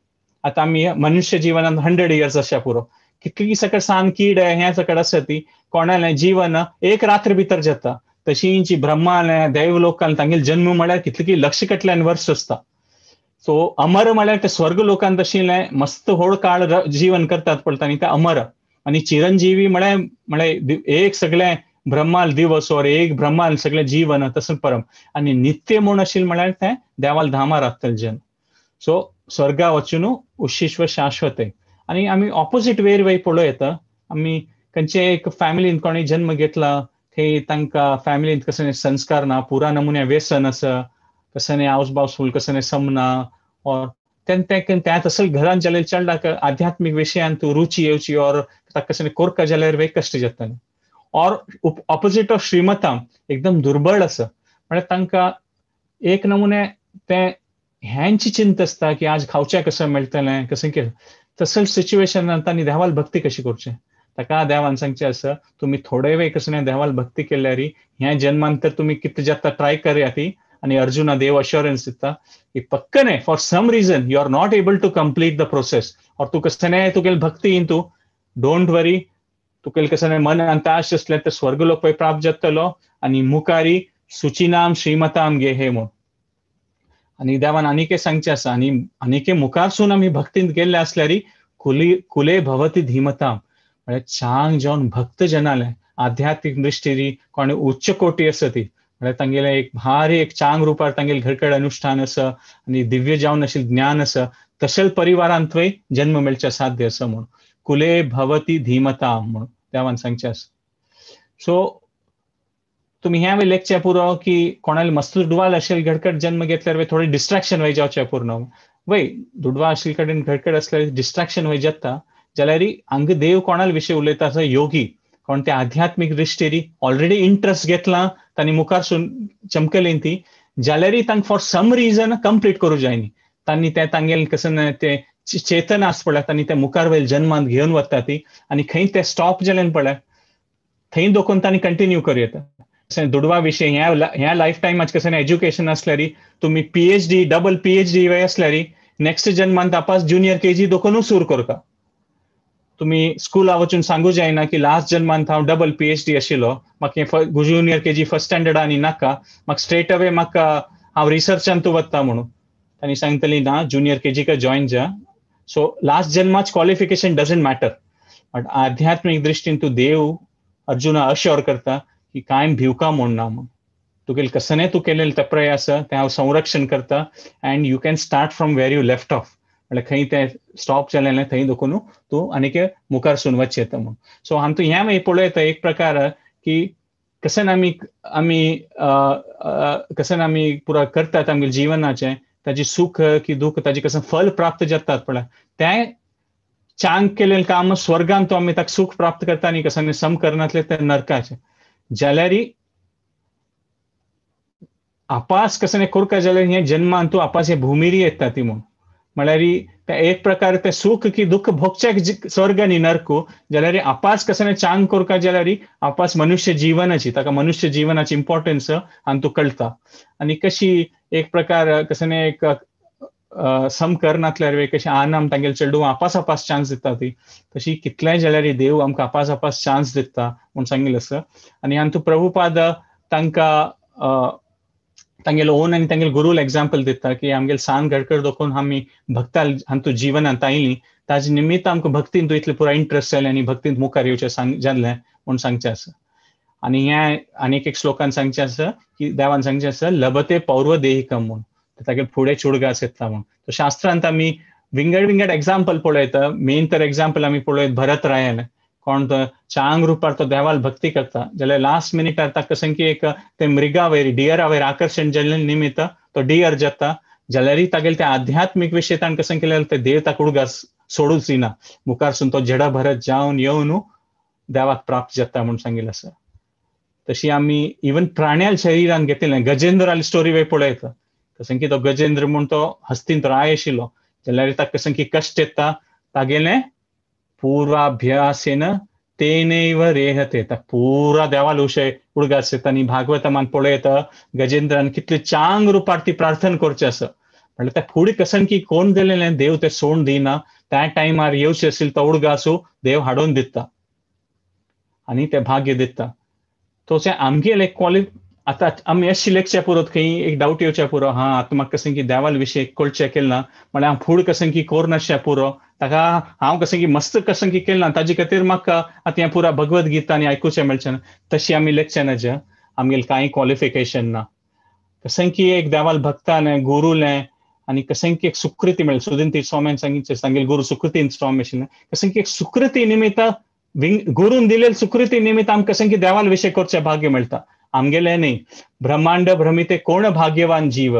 आता आमी मनुष्य जिवनात 100 years आसा पुरो, कितली सकट सान कीड हे सकट आसा ती कोणालें जीवन एक रात्र भितर जाता. तशी जी ब्रह्माले देवलोकान तांगेले जन्म म्हळ्यार कितली की लक्ष कटल्यान वर्स आसता. सो अमर म्हळ्यार ते स्वर्ग लोकांत तशिले मस्त व्हड काळ जीवन करतात पळय ते अमर. आनी चिरंजीवी म्हळ्यार एक सगळे ब्रह्माल दिवस और एक ब्रह्माल सगळे जीवन तसं परम. आनी नित्य म्हूण आशिल्लें म्हळ्यार ते देवाल धामार आसतले जन. सो स्वर्गा वचून उशिश्व शाश्वतय. आनी आमी ऑपोजीट वेर वय पळोवं येता. आमी खंयचे एक फॅमिलीन कोणी जन्म घेतला, थंय तांकां फॅमिलींत कसं संस्कार ना, पुरा नमुन्या व्यसन आसा, कसं हावसबावसफूल कसं समना, और त्या तसं घरान जाल्यार चलडाक आध्यात्मिक विशयान तू रुची येवची और कसं कोरका जाल्यार वे कश्ट जाता. और ऑपोजीट ऑफ श्रीमताम एकदम दुर्बळ आसा, म्हळ्यार तांकां एक नमुने ते ह्यांची चिंता आसता की आज खावचें कसं मेळटलें, कसं की तसं सिच्युएशनांत तांणी देवाल भक्ती कशी करचें. ताका देवान सांगचें आसा तुमी थोडे वेळ कसं देवाल भक्ती केल्यार ह्या जन्मांत तर तुमी कितें जाता ट्राय करया ती. आनी अर्जुना देव अश्योरन्स दिता की पक्कने for some reason you are not able to complete the process, और तू कसं तुगेले भक्ती तू डोंट वरी. तुगेले कसं मन अंत आश असलें तर स्वर्गलोक पळय प्राप्त जातलो. आनी मुखारी सुचिनाम श्रीमताम गेहे म्हणून. आनी देवान आनीके सांगचें आसा. आनी आनीके मुखारसून आमी भक्तींत गेल्ले असल्यार कुले भवती धीमताम, म्हळ्यार छान जावन भक्त जनाले आध्यात्मिक दृश्टीरी कोणे उच्च कोटी आसा ती, म्हळ्यार तांगेले एक भारी एक चांग रुपार तांगेले घरकड अनुष्ठान आसा आनी दिव्य जावन आशिल्लें ज्ञान आसा, तशेल परिवारांत थंय जन्म मेळचे साध्य आसा म्हणून. कुले भवती धीमताम म्हणून देवान सांगचें आसा. सो तुम्ही ह्या लेखच्या पुरो की कोणाला मस्त दुडवाल आशिल्ले घडकड जन्म घेतल्यार थोडे डिस्ट्रॅक्शन वय जावचे पूर्ण. वय दुडवा आशिल्ले कडेन घडकड असल्यार डिस्ट्रॅक्शन वय जाता जाल्यार हांगा देव कोणाला विशय उलयता आसा, योगी कोण ते आध्यात्मिक दृश्टीरी ऑलरेडी इंटरेस्ट घेतला तांणी मुखारसून चमकली ती जाल्यार तांकां फॉर सम रिजन कंप्लीट करूं जायनी. तांणी ते तांगेले कसं ते चेतन आस पळय तांणी ते मुखार वयल जन्मांत घेवन वता ती, आनी खंय ते स्टॉप जालें पळय थंय दोखून तांणी कंटिन्यू करूं येता. दुडवा विषय ह्या लायफ टायमाचे कसं एज्युकेशन असल्यार तुम्ही PhD डबल PhD वय असल्यार नेक्स्ट जन्मांत तापास ज्युनियर KG दोखूनच सुरू करता. तुम्ही स्कूला वचून सांगू जायना की लास्ट जन्मांत हांव डबल PhD आशिल्लो, म्हाका ज्युनियर KG फर्स्ट स्टँडर्ड आनी नाका, म्हाका स्ट्रेट अवे म्हाका हांव रिसर्चान तूं वता म्हणून. तांणी सांगतली ना ज्युनियर KG का जॉइन जा. सो लास्ट जन्माच क्वालिफिकेशन डजंट मॅटर. बट आध्यात्मिक दृश्टीन तू देव अर्जुना अश्योर करता की कायम भिवका म्हूण ना म्हणून. तुगेले कसं तू केलेले ते प्रयास ते हांव संरक्षण करता. And you can start from where you left off. म्हळ्यार खंय ते स्टॉप जालें जाल्यार थंय दोखून तूं आनीक मुखार सून वचचें येता म्हूण. सो आमी हें मागीर पळयता एक प्रकार की कसन आमी कसन आमी पुरो करतात आमगे जिवनाचें, ताजी सुख की दुःख ताजे कसन फल प्राप्त जातात पळय, तें चांग केलेलें काम स्वर्गान तो आमी ताका सुख प्राप्त करता आनी कसन सम करनातले ते नरकाचें. जाल्यार आपास कसं कोरका जाल्यार हे जन्मान तूं आपास हे भुमीर येता ती म्हूण. म्हळ्यार ते एक प्रकार ते सुख की दुःख भोगचें स्वर्ग न्ही नरकू, जाल्यार आपास कसं चांग कोरका जाल्यार आपास मनुष्य जिवनाची ताका मनुष्य जिवनाची इम्पॉर्टन्स आनी तूं कळटा. आनी कशी एक प्रकार कसं एक सम करनातल्यार कशी आनम तांगेले चेडूं आपास चान्स दिता ती, तशी कितलेंय जाल्यार देव आमकां आपास चान्स दिता म्हूण सांगिल्लें आसा. आनी तूं प्रभुपाद तांकां तांगेलो ओन आनी तांगेले गुरूल एग्जाम्पल दिता की आमगेले सांग घडकर दोखून आमी भक्ताल हांतू जिवनांत आयलीं, ताजे निमित्त आमकां भक्तीन तूं इतलें पुराय इंट्रस्ट जालें आनी भक्तींत मुखार येवचें जाल्लें म्हूण सांगचें आसा. आनी हें आनीक एक श्लोकान सांगचें आसा की देवान सांगचें आसा लभते पौर्व देहिकम म्हूण, तागे फुडें चुडगास येता म्हूण. शास्त्रांत आमी विंगड एग्जाम्पल पळयता. मेन तर एग्जाम्पल आमी पळयत भरत रायन, कोण तो चांग रुपार तो देवाल भक्ती करता जाल्यार लास्ट मिनिटार ताका कसन की एक ते मृगा वयर डियरा वयर आकर्शण जाल्ले निमित्त तो डियर जाता, जाल्यार तागेले ते आध्यात्मीक विशय ताणें कसन केलें ते देव ताका उडगास सोडूच दिना, मुखारसून तो जड भरत जावन येवन देवाक प्राप्त जाता म्हूण सांगिल्लें आसा. तशी आमी इवन प्राण्याल शरिरान घेतिल्लें गजेंद्राल स्टोरी वेळ पळयता, कसन की तो गजेंद्र म्हूण तो हस्तींत राय आशिल्लो, जाल्यार ताका कसन की कश्ट येता, तागेलें पूर्वाभ्यासेन तेनैव रेहते, पूरा देवाल उशय उडगास येता. आनी भागवतमान पळयता गजेंद्रान कितले चांग रुपार ती प्रार्थना करची आसा, म्हणल्यार त्या फुडें कसन की कोण दिलेलें देव ते सोडून दिना, त्या टायमार येवचें आशिल्लो तो उडगासू देव हाडून दिता आनी ते भाग्य दिता. तोचे आमगेले आतां आमी अशें शिलेकच्या पुरो खंय एक डावट येवच्या पुरो हा आतां म्हाका कसन की देवाल विशय कळचें केलें ना, म्हळ्यार हांव फुडें कसन की कोरनासचें पुरो, ताका हांव कसन की मस्त कसन की केलें ना, ताजे खातीर म्हाका आतां हें पुरा भगवत गीता आनी आयकुचें मेळचें ना. तशी आमी लेखचें ना जे आमगेलें कांय क्वॉलिफिकेशन ना. कसन की एक देवाल भक्तालें गुरुलें आनी कसन की एक सुकृती मेळ्ळी. सुदीन स्वामीन सांगेल गुरू सुकृतीन स्वामी आशिल्लें, कसन की एक सुकृती निमित्त गुरून दिलेली सुकृती निमित्त आमकां कसन की देवाल विशय करचें भाग्य मेळटा. आमगेले न्ही. ब्रह्मांड भ्रमिते कोण भाग्यवान जीव,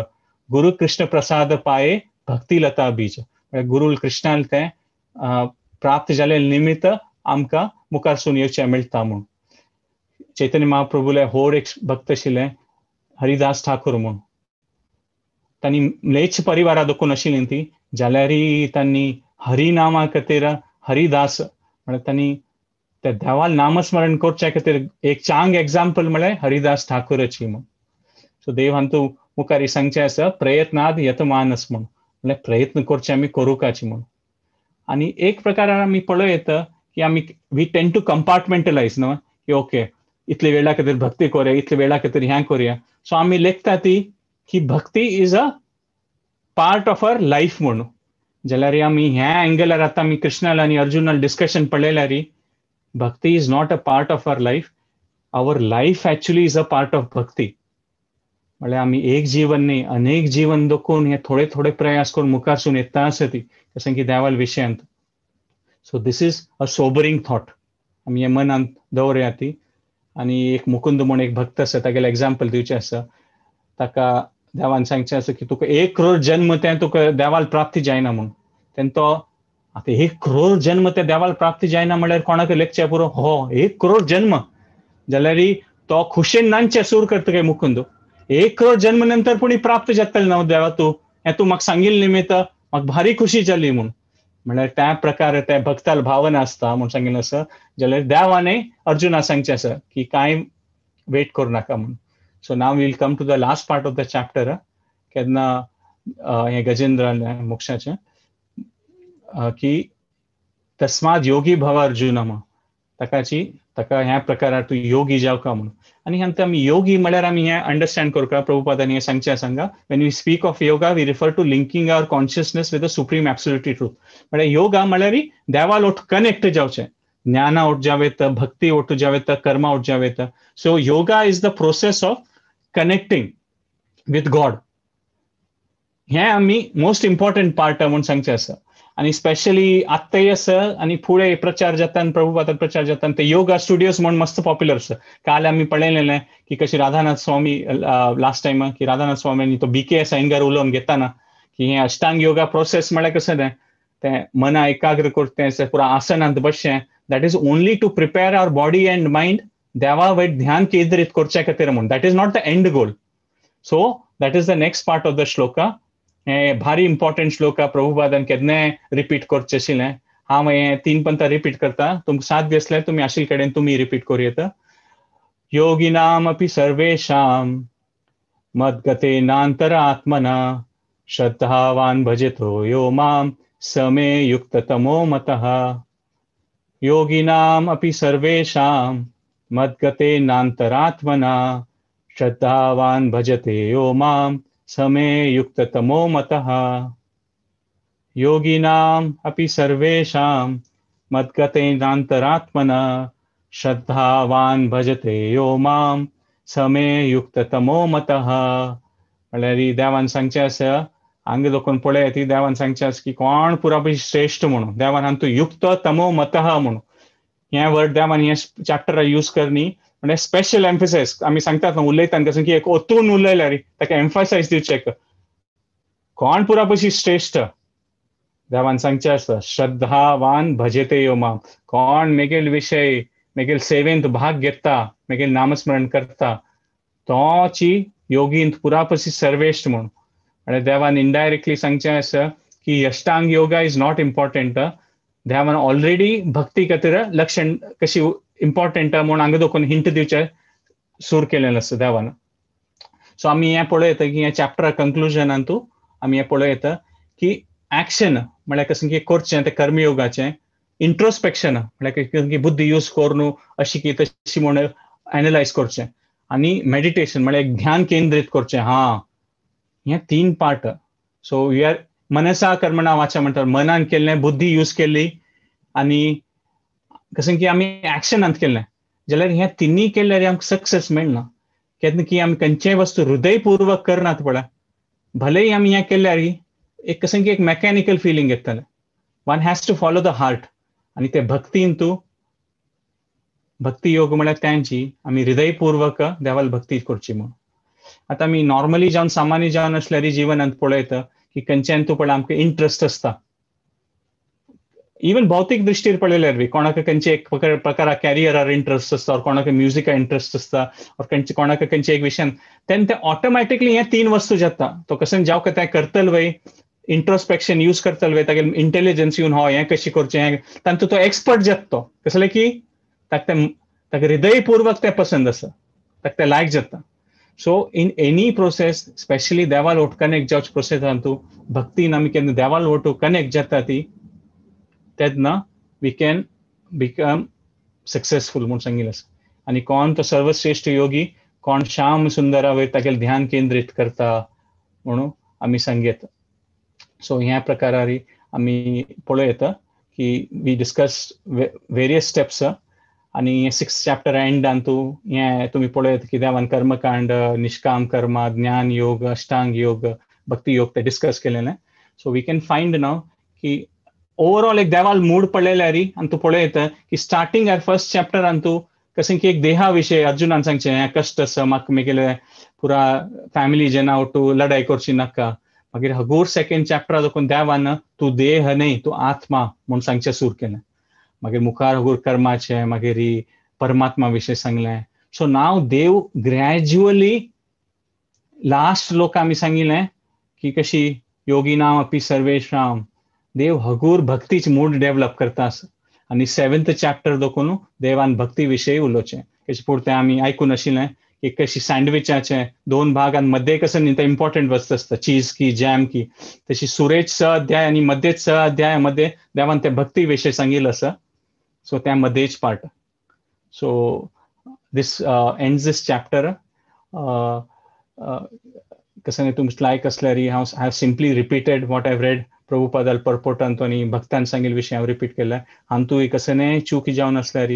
गुरु कृष्ण प्रसाद पाये भक्ती लता बीज. गुरु कृष्णाल ते प्राप्त जाले निमित्त आमकां मुखारसून येवचें मेळटा म्हूण. चैतन्य महाप्रभूले होड एक भक्त आशिल्ले हरिदास ठाकूर म्हूण, तांणी म्लेच्छ परिवारा दोखून आशिल्लीं ती, जाल्यारय तांणी हरिनामा खातीर हरिदास म्हळ्यार तांणी त्या देवाल नामस्मरण करच्या खातीर एक चांग एग्जाम्पल म्हळ्यार हरिदास ठाकूराची म्हूण. सो देव हांतू मुखार सांगचें आसा प्रयत्नाद यतमानस म्हूण, म्हळ्यार प्रयत्न करचे आमी करूकाची म्हूण. आनी एक प्रकारान आमी पळयता की आमी वी टेंड टू कंपार्टमेंटलायज न्हू, की ओके इतले वेळा खातीर भक्ती करूया, इतले वेळा खातीर हें करूया. सो आमी लेखता ती की bhakti is a part of our life म्हूण. जाल्यार आमी ह्या एंगलार आतां आमी कृष्णाल आनी अर्जुनाल डिस्कशन पळयल्यार bhakti is not a part of our life, our life actually is a part of bhakti. म्हळ्यार आमी एक जीवन न्ही अनेक जीवन दोखून हे थोडे थोडे प्रयास करून मुखारसून येता आसा ती कशें की देवाल विशयांत. So this is a sobering thought. आमी हे मनांत दवरया ती. आनी एक मुकुंद म्हूण एक भक्त आसा, तागेलें एग्जाम्पल दिवचें आसा. ताका देवान सांगचें आसा की तुका 1 करोड जन्म तें तुका देवाल प्राप्ती जायना म्हूण. तेन्ना तो आतां 1 करोड जन्म ते देवाल प्राप्ती जायना म्हळ्यार कोणाक लेखचें पुरो 1 करोड जन्म, जाल्यार तो खुशेन नांदचें सूर करता काय मुकुंद. 1 करोड जन्म नंतर पूण प्राप्त जातलें न्हू देवा तूं, हें तूं म्हाका सांगिल्लें निमित्त म्हाका भारी खुशी जाली म्हूण. म्हळ्यार त्या प्रकार त्या भक्ताल भावना आसता म्हूण सांगिल्लें आसा. जाल्यार देवानय अर्जुनाक सांगचें आसा की कांय वेट करूं नाका म्हूण. So now will come to the last part of the chapter, केन्ना हें गजेंद्र मोक्षाचें की तस्माद योगी भव अर्जुन म्हूण ताका ह्या प्रकारार तूं योगी जावका म्हूण. आनी हांगा आमी योगी म्हळ्यार आमी हें अंडरस्टँड करता प्रभुपादान हें सांगचें सांगा when we speak of yoga we refer to linking our consciousness with the supreme absolutely truth. म्हळ्यार योगा म्हळ्यार देवाल ओट कनेक्ट जावचें, ज्ञाना ओट जावेत, भक्ती ओट जावेत, कर्मा ओट जावेत. So yoga is the process of connecting with God. हे आम्ही मोस्ट इम्पॉर्टंट पार्ट म्हणून सांगचे असं. आणि स्पेशली आत्ताही असं आणि पुढे प्रचार जातात प्रभुपादात प्रचार जातात ते योगा स्टुडिओज म्हणून मस्त पॉप्युलर असं. काल आम्ही पळयलेलं आहे की कशी राधानाथ स्वामी लास्ट टाइम की राधानाथ स्वामींनी तो BKS अयंगार उलोवन घेताना की हे अष्टांग योगा प्रोसेस म्हळ्यार कशें ते मना एकाग्र करते पुरा आसनांत बसचें that is only to prepare our body and mind देवा वयर ध्यान केंद्रीत करचे खातीर म्हणून that is not the end goal. So that is the next part of the shloka. हे भारी इम्पॉर्टंट श्लोका प्रभुपादान केन्नाय रिपीट करचे आशिल्लें. हांव हे 3 पंता रिपीट करता. तुमकां साथ बी असल्यार तुमी आशिल्ले कडेन तुमी रिपीट करूं येता. योगिनामपि सर्वेषां मद्गतेनान्तरात्मना श्रद्धावान् भजतो यो मां समे युक्ततमो मतः. योगिनामपि सर्वेषां मद्गतेनान्तरात्मना श्रद्धावान् भजते यो मां समे युक्ततमो मतः. योगिनाम् अपि सर्वेषां मद्गतेनान्तरात्मना श्रद्धावान् भजते यो मां समे युक्ततमो मतः. म्हळ्यार देवान सांगचें आसा हांगा लोकून पळय ती देवान सांगचें आसा की कोण पुरापैकी श्रेष्ठ म्हणून देवान हांगा तूं युक्त तमो मतः म्हणून हे वर्ड देवान हे चॅप्टर यूज करनी म्हणजे स्पेशल एम्फसायज आमी सांगतात न्हू उलयतात कसं की एक ओतून उलयल्यार ताका एम्फसायज दिवचें कोण पुरापैकी श्रेष्ठ देवान सांगचें आसा श्रद्धावान भजते यो मां कोण मेगेल विशय मेगेल सेवेंत भाग घेता मेगेल नामस्मरण करता तोची योगींत पुरापैकी सर्वेश्ठ म्हणून. आणि देवान इनडायरेक्टली सांगचें आसा की अष्टांग योगा इज नॉट इम्पॉर्टंट. देवान ऑलरेडी भक्ती खातीर लक्षण कशी इम्पॉर्टंट म्हणून हांगा दोन हिंट दिवचे सूर केलेलें आसा देवान. सो आमी हें पळयता की हे चॅप्टरा कंक्लुजनांतू आमी हें पळयता की एक्शन म्हळ्यार कशें की करचें तें कर्मयोगाचें इंट्रोस्पेक्शन म्हळ्यार की बुद्धी यूज करून अशी की तशी म्हणून एनालायज करचें आनी मेडिटेशन म्हळ्यार ध्यान केंद्रीत करचें. हे 3 पार्ट. सो वी आर मनसा कर्मणा वाचा म्हणटात मनान केल्लें बुद्धी यूज केल्ली आनी कशें की आमी एक्शनांत केल्लें जाल्यार हे तिनी केल्यार आमकां सक्सेस मेळना. केन्ना की आमी खंयचेय वस्तू हृदयपूर्वक करनात पळय भलेही आमी हें केल्यार एक कशें की एक मेकॅनिकल फिलींग येतलें. One has to follow the heart आनी ते भक्तीन तूं भक्ती योग म्हळ्यार त्यांची आमी हृदयपूर्वक देवाल भक्ती करची म्हणून. आता आमी नॉर्मली जावन सामान्य जावन असल्यार जिवनांत पळयता की खंयच्यान तूं पळय आमकां इंट्रस्ट आसता. इवन भौतिक दृश्टीर पळयल्यार बी कोणाक खंयचे एक प्रकारा कॅरियरार इंट्रस्ट आसता और कोणाक म्युजिका इंट्रस्ट आसता और कोणाक खंयचे एक विशयान तेन्ना ते ऑटोमॅटिकली हे 3 वस्तू जाता. तो कशें जावं तें करतल वय इंट्रोस्पेक्शन यूज करतल वय तागे इंटेलिजन्स येवन हें कशें करचें हें तातूंत तो एक्सपर्ट जाता. तो कसले की ताका हृदयपूर्वक तें पसंद आसा ताका तें लायक जाता. So in any process specially देवाल वोट कनेक्ट जावचे प्रोसेसान तूं भक्तीन आमी केन्ना देवाल वोट कनेक्ट जाता ती तेन्ना वी कॅन बिकम सक्सेसफूल म्हणून सांगिल्लें आसा. आनी कोण तो सर्वश्रेष्ठ योगी कोण श्याम सुंदरा वयर तागेलें ध्यान केंद्रीत करता म्हणून आमी सांगेत. सो ह्या प्रकारार आमी पळयता की वी डिस्कस वेरियस स्टेप्स आनी 6th चॅप्टर एंडान तूं हें तुमी पळयत की देवान कर्मकांड निष्काम कर्मा ज्ञान योग अष्टांग योग भक्ती योग ते डिस्कस केलेलें. So we can find now की ओवरऑल एक देवाल मूड पळयल्यार आनी तूं पळयत की स्टार्टींग ॲट फर्स्ट चॅप्टरान तूं कशें की एक देहा विशय अर्जुनान सांगचें हें कश्ट आसा म्हाका मेगेले पुरा फॅमिली जेन्ना तूं लढाई करची नाका. मागीर हगूर सेकंड चॅप्टरा देखून देवान तूं देह न्हय तूं आत्मा म्हूण सांगचें सूर केलें. मागीर मुखार हगूर कर्माचें मागीर परमात्मा विशय सांगलें. सो नाव देव ग्रॅज्युअली लास्ट लोक आमी सांगिल्लें की कशी योगिनाम अपि सर्वेषां देव हगूर भक्तीच मूड डेव्हलप करता. आनी 7th चॅप्टर देखून देवान भक्ती विशयी उलोवचें. हेचे पुरतें आमी आयकून आशिल्लें की कशी सँडविचाचे 2 भागान मध्य कसं न्ही ते इम्पॉर्टंट वस्त आसता चीज की जॅम की तशी सुरेश 6 अध्याय आनी मध्य 6 अध्यायामध्ये देवान ते भक्ती विशय सांगिल्लो आसा. सो त्या मध्येच part. So this ends this chapter. कसं तुमचं लायक असल्यार हांव have simply repeated what I've read प्रभुपादाल परपोर्टांत आनी भक्तान सांगिल्ले विशय हांव रिपीट केला. हांतू कसं चूक जावन असल्यार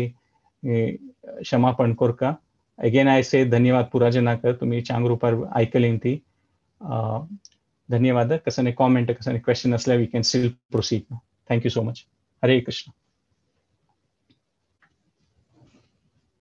क्षमापण कोरका. अगेन आय से धन्यवाद पुराजनाक तुमी चांग रुपार आयकलीं ती. धन्यवाद कसने कमेंट कसने क्वेश्चन असले we can still proceed. Thank you so much. Hare Krishna.